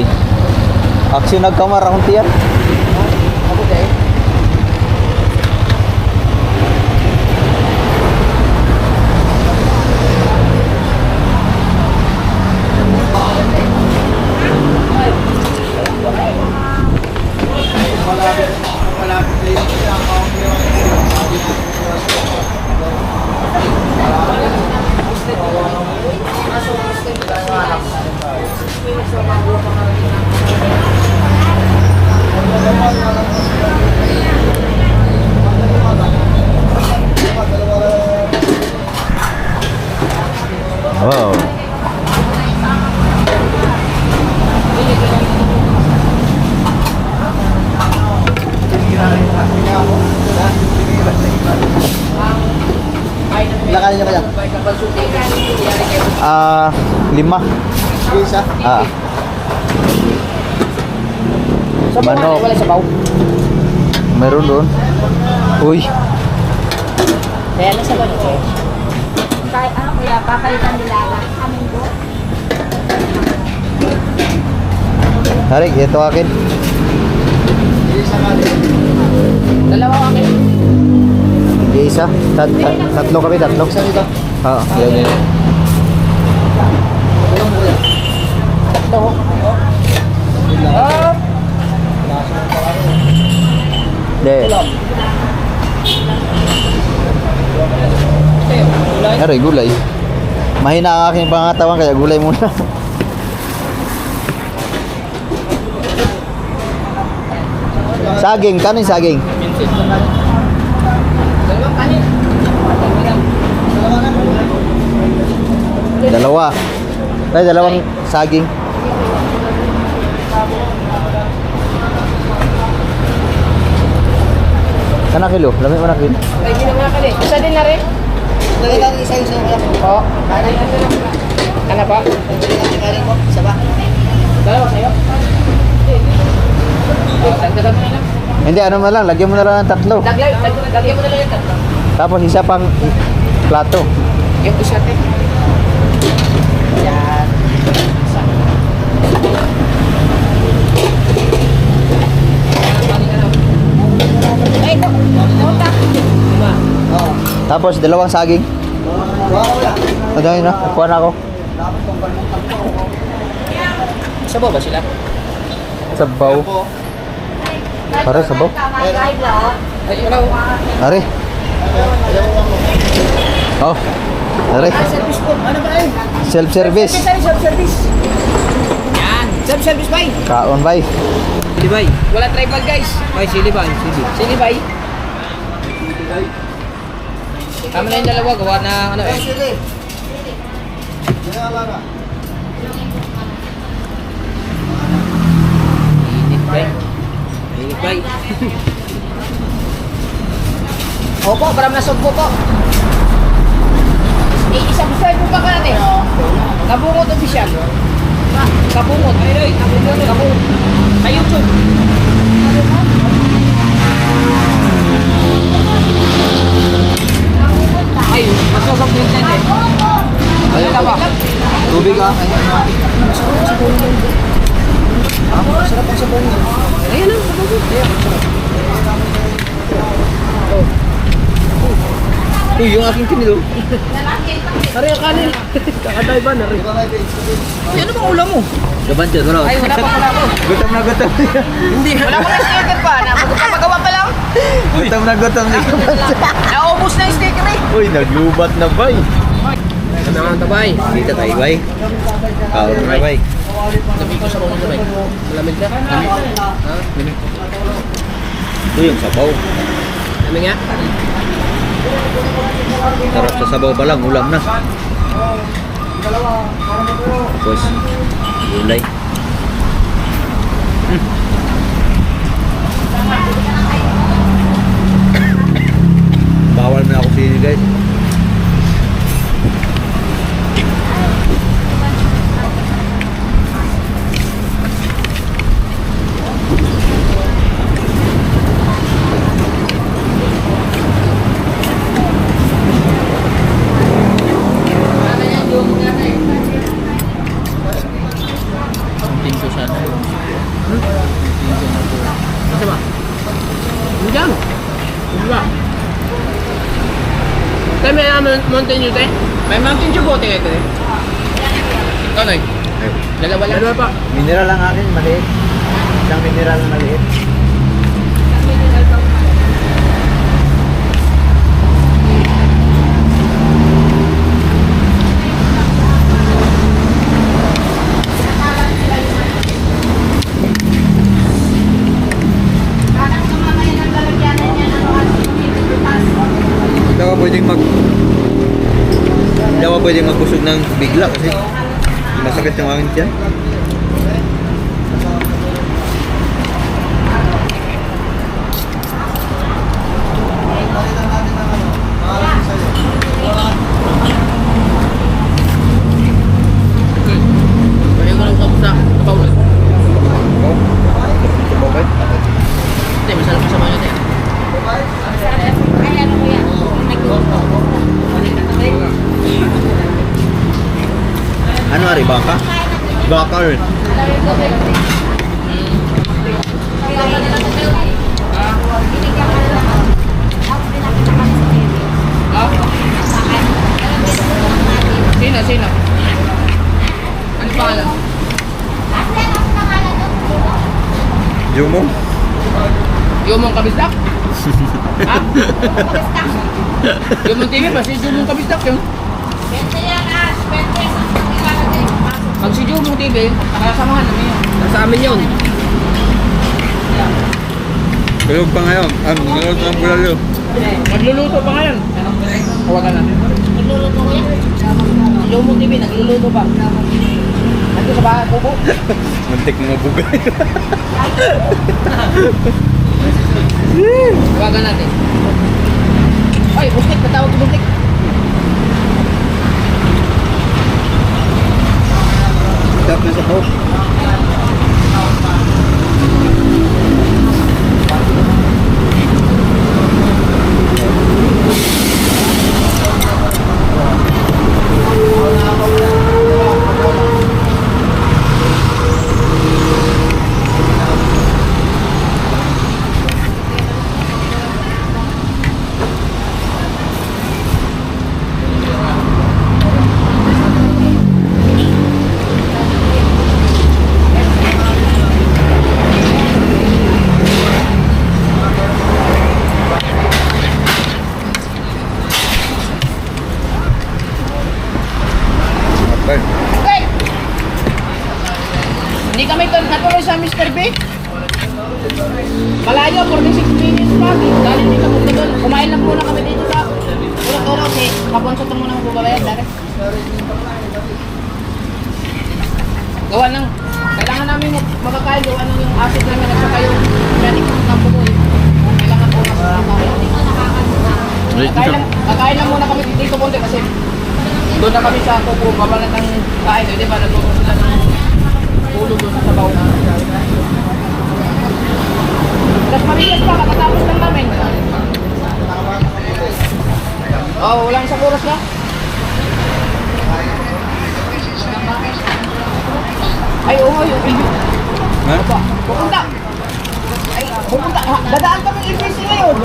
Aksyon nagkamar akong tiyan. Ako kayo. Wow. Ilang kanin niyo kaya? 5. Isa? Sa Manok. wala sa baw. Meron doon. Uy. Kaya nasa ba nito? Kuya, papalitan nila aming go. Tarik, ito akin. Isa kanin. Dalawa kami. Hindi isa. Tatlo kami, tatlo. Isa dito. Oo, yan yun. Ilang mo yan? Ito. Hindi. Aray, gulay. Mahina ang aking pangatawan kaya gulay muna. Saging, kanin saging. Dalawang kanin. Dalawa. Ay, dalawang saging. Kana kilo, lami mo na kilo. Ay, ginawa ka din. Isa din na rin. Lagay lang isa-isa kaya. Oo. Ano pa? Lagay lang kanin mo. Isa ba? Dalawa sa'yo? Dagdagan mo na lang. Hindi, ano mo lang, lagyan mo na lang ng tatlo. Lagyan mo na lang yung tatlo. Tapos isa pang plato. Yung isa te. Yan. Isa. Ay, utak. Lima. Oo. Tapos dalawang saging. Wala. Madami na, nakuha na ako. Sabaw ba sila? Sabaw. Para sabaw. Ay, wala. Are. Oh. Are. Service po. Ano ba eh? Self-service. Self-service. Yan. Self-service bay. Kaon bay. Sili bay. Wala tribal guys. Bay, sili bay. Sili bay. Tama na yung dalawa, gawa na ano eh. Init ba? Init ba? Opo, parang nasugbo po. Isubscribe mo pa ka natin. Kabungot official. Kabungot. Kabungot. Sa YouTube. Ay, masasok din din eh. Ayun na ba? Tubig ah. Sarap ang sabon niya. Ayun na, kabungot. Uy, yung aking kinilo. Nari ang kanin. Kakatay ba, Nari? Ay, ano bang ulam mo? Gaban dyan, wala. Ay, wala pa ko. Gutom na gutom niya. Hindi. Wala pa na sticker pa. Magpapagawa pa lang. Gutom na gutom niya. Naubos na yung sticker eh. Uy, naglubat na bay. Ano naman tabay? Dito tayo bay. Kaon na bay. Sabi ko sa mga tabay. Malamig na. Ha? Ito yung sabaw. Kami nga. Sarap sa sabaw pa lang, ulam na. Tapos, gulay. Bawal na ako sili guys. Pinto sana. Kasi ba? Diyan. Diba? Tayo may Mountain Dew tayo? May Mountain Dew po tayo tayo. Ikaw na Dalawa lang. Dalawa pa. Mineral lang akin, maliit. Isang mineral na maliit. Hindi ako pwedeng Hindi ako pwedeng magkusog ng bigla kasi masakit yung akin tiyan. Kaya ko lang sa Paulo. Oh, sabay. Hindi, masarap sa mga tayo. Ano ari baka? Baka rin. Sino? Ano pangalan? Jumo? Yumong Kabistak? Ha? Yumong TV ba? Si Yumong Kabistak yun? Pag si Yumong TV, nakasamahan namin yun. Nasa amin yun. Tulog pa ngayon. Nalot ng bulalo. Nagluluto pa ngayon. Hawakan na. Nagluluto ko yan? Si Yumong TV, nagluluto pa. Nandito sa bahay, kubo. Muntik na mabugay. Hawakan natin. Ay, bustik. Natawag ko bustik. Sarap na sabaw. Okay. Hindi kami natuloy sa Mr. B. Malayo, 46 minutes pa. Dahil hindi kami doon. Kumain lang muna kami dito sa Uro-uro kasi kabonsot mo muna magbabayad, dare. Gawa ng, kailangan namin makakain, gawa ng yung acid namin at saka yung medic ng buko. Kailangan po na kakain lang muna kami dito konti kasi doon na kami sa kuko, babalat ng kain, di ba? Nagluto sila ng ulo doon sa sabaw. Tapos Marias pa, kakatapos lang namin. Oh, walang isang oras na. Ay, oo, yung video. Ha? Pupunta. Ay, pupunta. Dadaan kami LBC ngayon.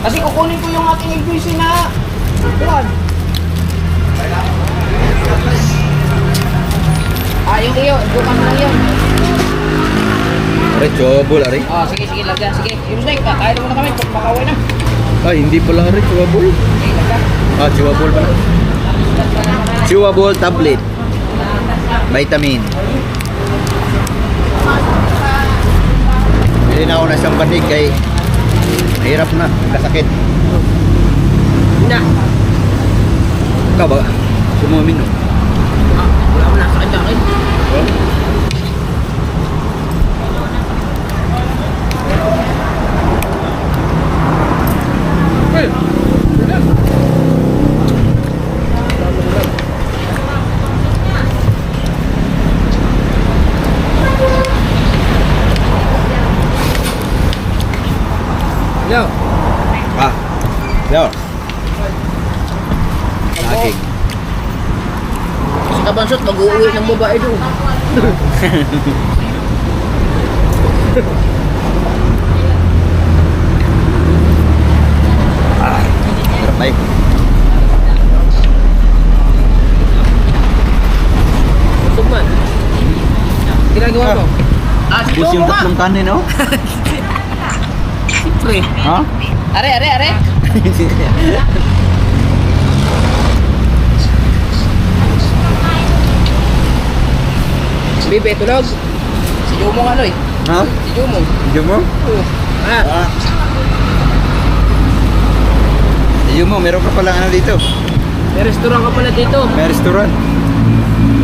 Kasi kukunin ko yung ating LBC na buwan. Yung iyo, bukan mo lang yun. Are, chewable, are. Sige, lagyan. Sige, yung snake, kaya na muna kami. Makaway na. Ay, hindi pala, are, chewable. Sige, lagyan. Chewable pala. Chewable tablet. Vitamin. Hindi na ako na isang banig kay hirap na, kasakit. Na. Ikaw ba? Sumumin, no? Wala mo na sakit sa akin. Yo. Yo. Saging. Sa kabansot, mag-uwi ng babae doon. Hirap na eh. Busog man. Ginagawa mo? Bus yung tatlong kanin, no? Siyempre. Ha? Are. Bibi, tulog. Si Jumong ano eh. Ha? Si Jumong. Hindi mo? Ah. Hindi mo, meron ka pala ano dito. May restaurant ka pala dito. May restaurant.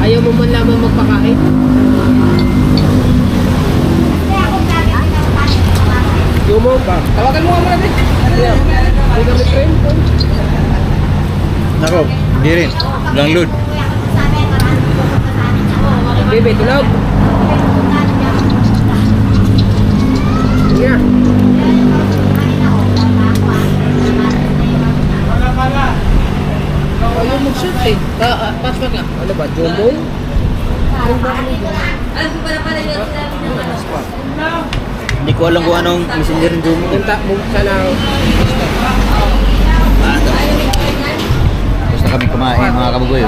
Ayaw mo man lamang magpakain. Jumong ba? Tawagan mo nga muna din. Hindi kami friend. Nako, hindi rin. Lang load. Bibi, tulog. Sige. Ayaw mag-shoot eh. Passport nga. Ano ba? Jumong? Hindi ko alam kung anong messenger yung Zoom. Punta mo sana. Gusto kami kumain mga kabugoy.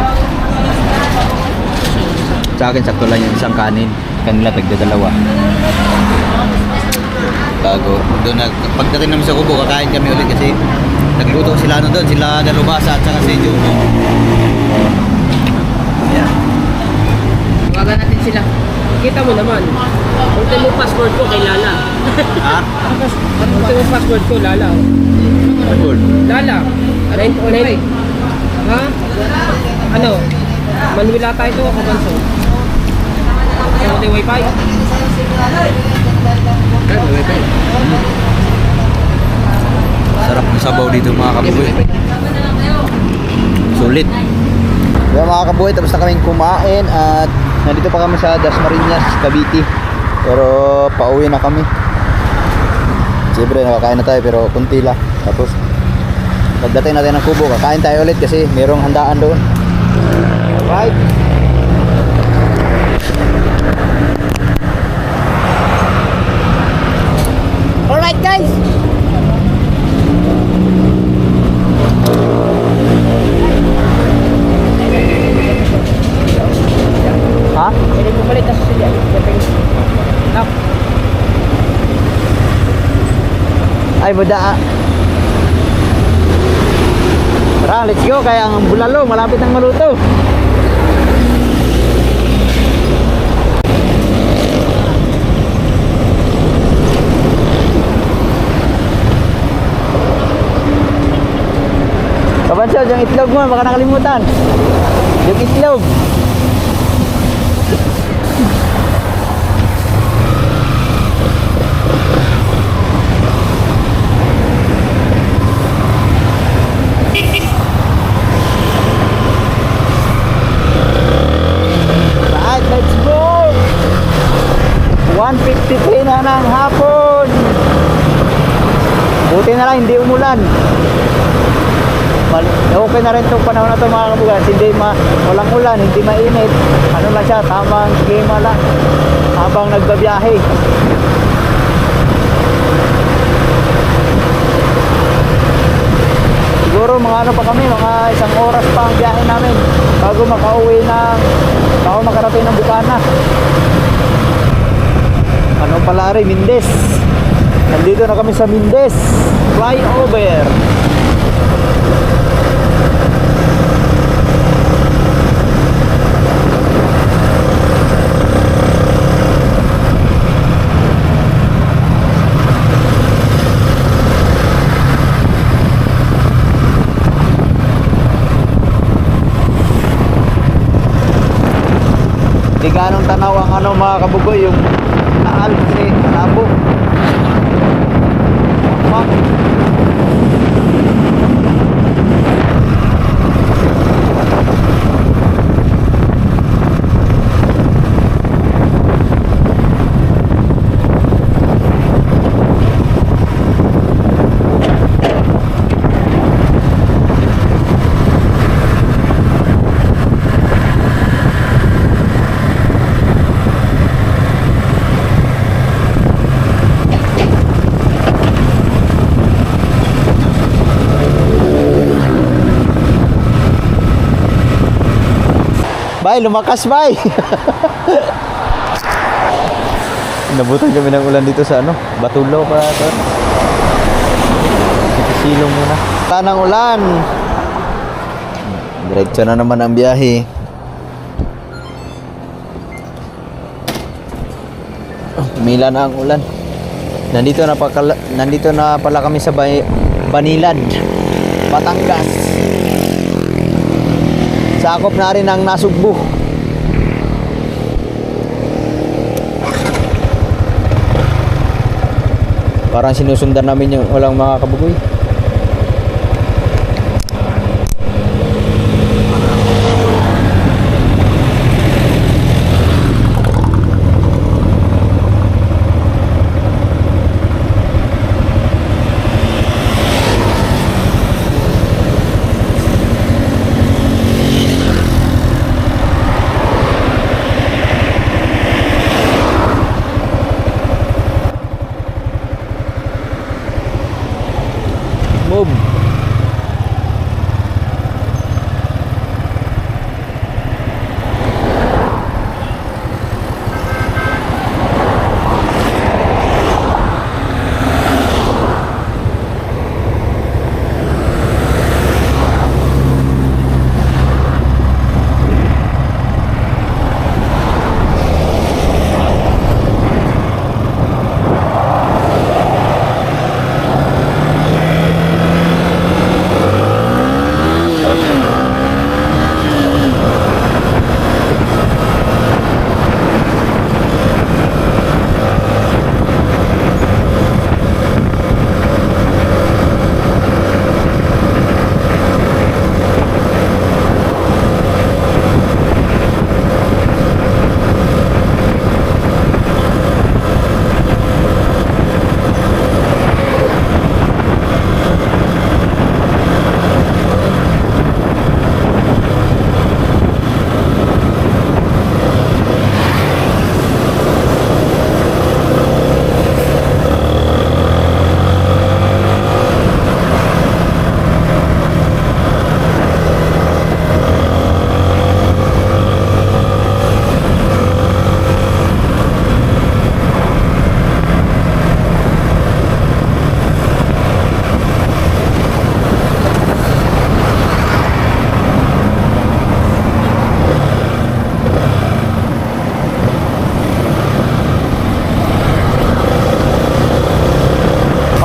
Sa akin sakto lang yung isang kanin. Kanila tagdadalawa. Bago doon pagdating namin sa kubo, kakain kami ulit kasi nagluto sila ano doon, sila Dalubasa at saka si Juno. Yeah. Tawagan natin sila. Kita mo naman. Ultimo passport ko kay Lala. Ha? Ultimo passport ko, Lala. Good. Lala. Unay. Ha? Ano? Manuela tayo ito, kabanso. Sa may wifi. Sarap ng sabaw dito mga kabugoy. Sulit. Kaya mga kabugoy, tapos na kaming kumain at nandito pa kami sa Dasmariñas, Cavite. Pero pauwi na kami. Siyempre nakakain na tayo pero kunti lang. Tapos pagdating natin ng kubo, kakain tayo ulit kasi mayroong handaan doon. Alright. Alright guys. Ha? Pwede pumalit na sa sila. Nak. Ay, buda. Tara, let's go. Kaya ang bulalo, malapit nang maluto. Sunod yung itlog mo, baka nakalimutan. Yung itlog. Right, let's go! 1:53 na ng hapon. Buti na lang hindi umulan. Okay na rin itong panahon na ito mga kabugas. Hindi walang ulan, hindi mainit. Ano lang siya, tamang klima lang habang nagbabiyahe. Siguro mga ano pa kami, mga isang oras pa ang biyahe namin bago makarating ng Bukana. Ano pala rin, Mindes. Nandito na kami sa Mindes flyover. Di ganong tanaw ang ano mga kabugoy, yung taal kasi malabo. Map. Bay, lumakas bay. Nabutan kami ng ulan dito sa ano, Batulaw pa ito. Silong muna. Tanang ulan. Diretso na naman ang biyahe. Umila na ang ulan. Nandito na pala kami sa Banilad, Batangas. Sakop na rin ang Nasugbu. Parang sinusundan namin yung walang mga kabugoy. Move.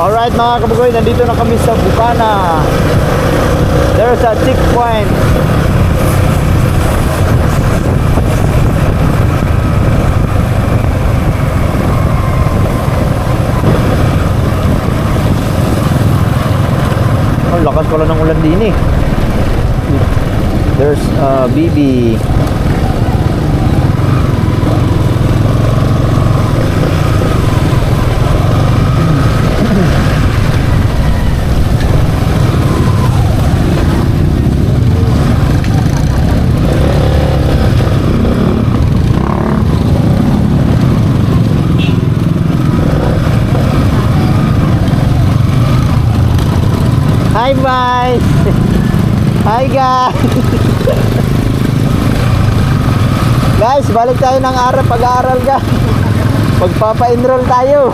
Alright mga kabugoy, nandito na kami sa Bukana. There's a checkpoint. Ang lakas pala ng ulan din eh. There's BB. Hi bye. Hi guys. Guys, balik tayo ng pag-aaral guys. Magpapa-enroll tayo.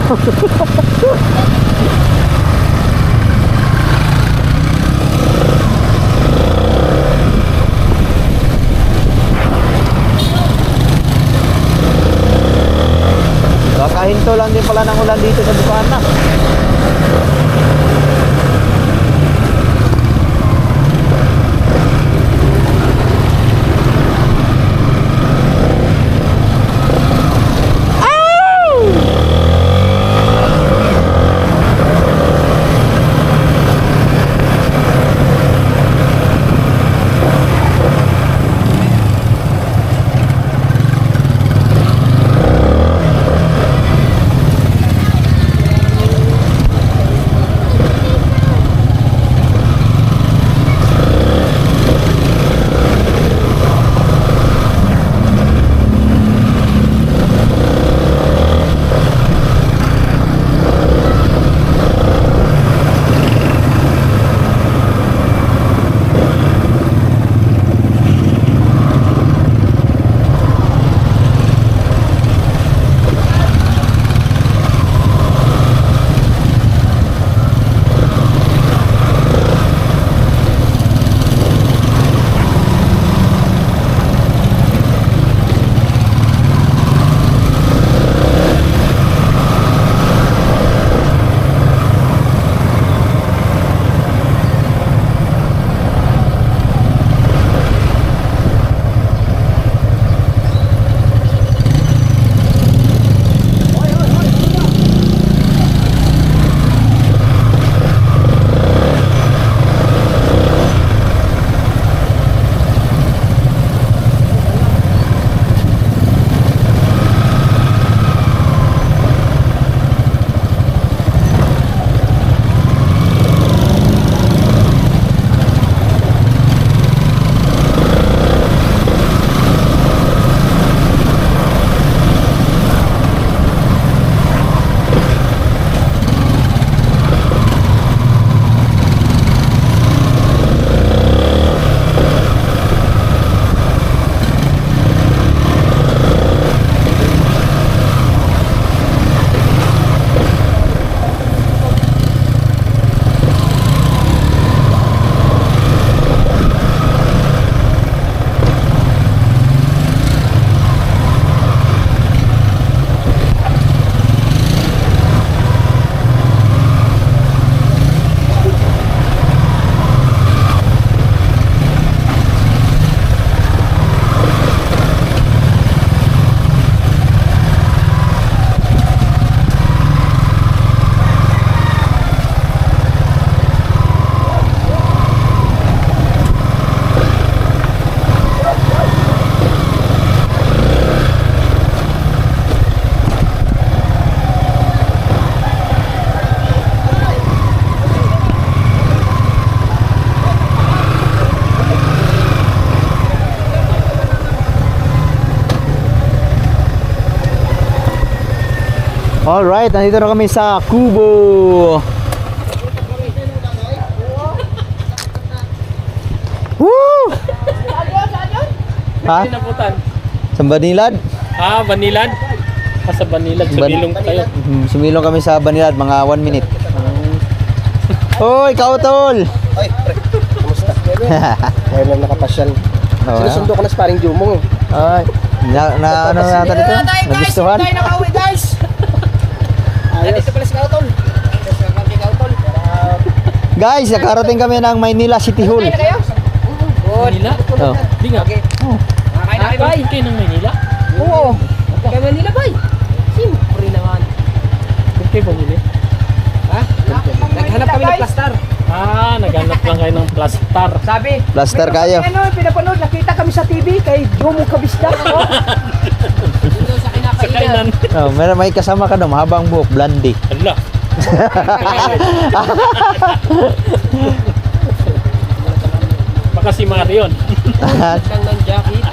Kakahinto lang din pala ng ulan dito sa Bukana. Alright, nandito na kami sa Kubo. Woo! Ha? Naputan. Sa Banilad? Ah, Banilad. Sa Banilad, sumilong tayo. Sumilong kami sa Banilad, mga 1 minute. Hoy, kautol! Ay, pre, kumusta? Ngayon lang nakapasyal. Sinusundo ko na sa paring Jumong. Ay, ano natin ito? Nagustuhan? Tayo nakauwi guys. Nandito pala si Kautol. Guys, nakarating kami ng Maynila City Hall. Kain na kayo? Manila? Oh. Di nga. Okay. Kain na kayo, bay. Kayo ng Manila? Oo. Kaya Manila, bay. Siyempre naman. Ba't kayo bumili? Ha? Naghanap kami ng plastar. Ah, naghanap lang kayo ng plastar. Sabi. Plaster meron kayo. kami, Ano, pinapanood, nakita kami sa TV kay Jomo Kabisda. Oh. Dito sa Sa kinakainan. kainan. Oh, may kasama ka doon, mahabang buhok, blondie. Hala. Baka si Marion. Lang ng jacket.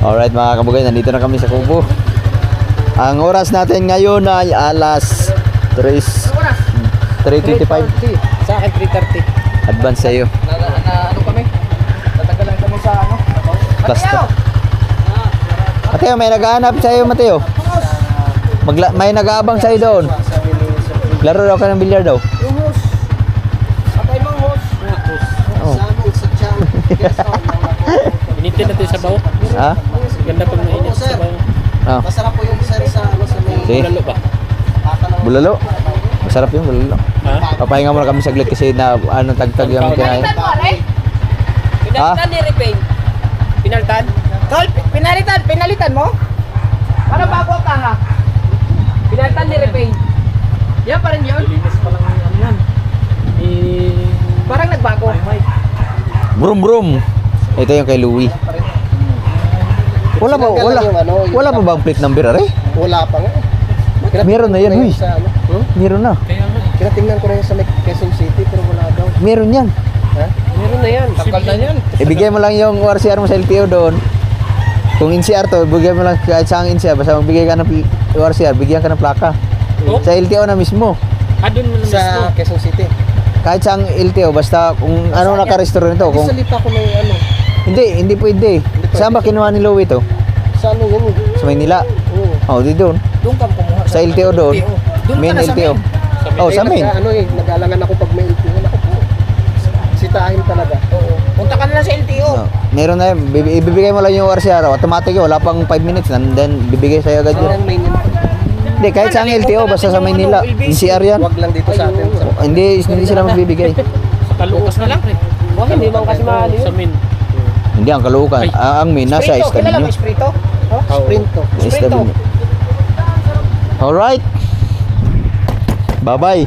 Alright mga kabugay, nandito na kami sa Kubo. Ang oras natin ngayon ay alas 3:25. Sa akin, 3:30. Advance sa'yo. Ano kami? Tatagalan kami sa ano? Plastar. Mateo, may nag-aanap sa'yo, Mateo. May nag-aabang sa'yo doon. Laro daw ka ng bilyar daw. Yung host. Patay mong host. Oh. Initin natin sa bawo. Ha? Ganda pag nainit sa bawo. Oh. Masarap po yung sir sa ano sa may Sige. Bulalo ba? Bulalo. Masarap yung bulalo. Ha? Papahinga muna kami saglit kasi na ano tagtag yung kinain. Pinalitan mo, Aray? Pinalitan ni Repain. Pinalitan? Tol, pinalitan mo? Para bago ka ha? Pinalitan ni Repain. Yan pa rin yun? Linis pa lang ano yan. Parang nagbago. Brum brum. Ito yung kay Louie. Wala pa wala pa bang plate number are? Wala pa nga. Meron na yan, huy. Sa ano? Meron na. Kaya nga. Kinatingnan ko na yun sa Quezon City pero wala daw. Meron yan. Ha? Meron na yan. Takal na yan. Ibigay mo lang yung ORCR mo sa LTO doon. Kung NCR to, bigyan mo lang kahit saan NCR. Basta magbigay ka ng ORCR, bigyan ka ng plaka. Oh? Sa LTO na mismo. Ah, doon mo na mismo. Sa Quezon City. Kahit saan LTO, basta kung ano naka-restaurant to. Kung, Sa lipa ko may ano. hindi pwede. Saan ba kinuha ni Louie to? Sa ano yun? Sa Maynila. Oo. Oh, di doon. Doon ka kumuha. Sa LTO doon. Doon Main ka na sa LTO. main. Oh, sa main. Ano eh, nag-alangan ako pag may LTO. Ako po. Sitahin talaga. Oo. Punta ka na lang sa LTO. Oh, meron na yun. Ibibigay mo lang yung ORCR. Automatic yun. Wala pang 5 minutes. And then, bibigay sa'yo agad Ano yun. ang main yun? Hindi, kahit saan LTO. Basta sa Maynila. NCR yan. Huwag lang dito sa atin. Sa Hindi sila magbibigay. Sa Kalukas na lang. Huwag hindi man kasi mahal yun. Sa Min. Hindi, ang Caloocan. Ang main nasa Sprito, kilala mo SW. Sprito? sprint to. SW. Alright. Bye-bye.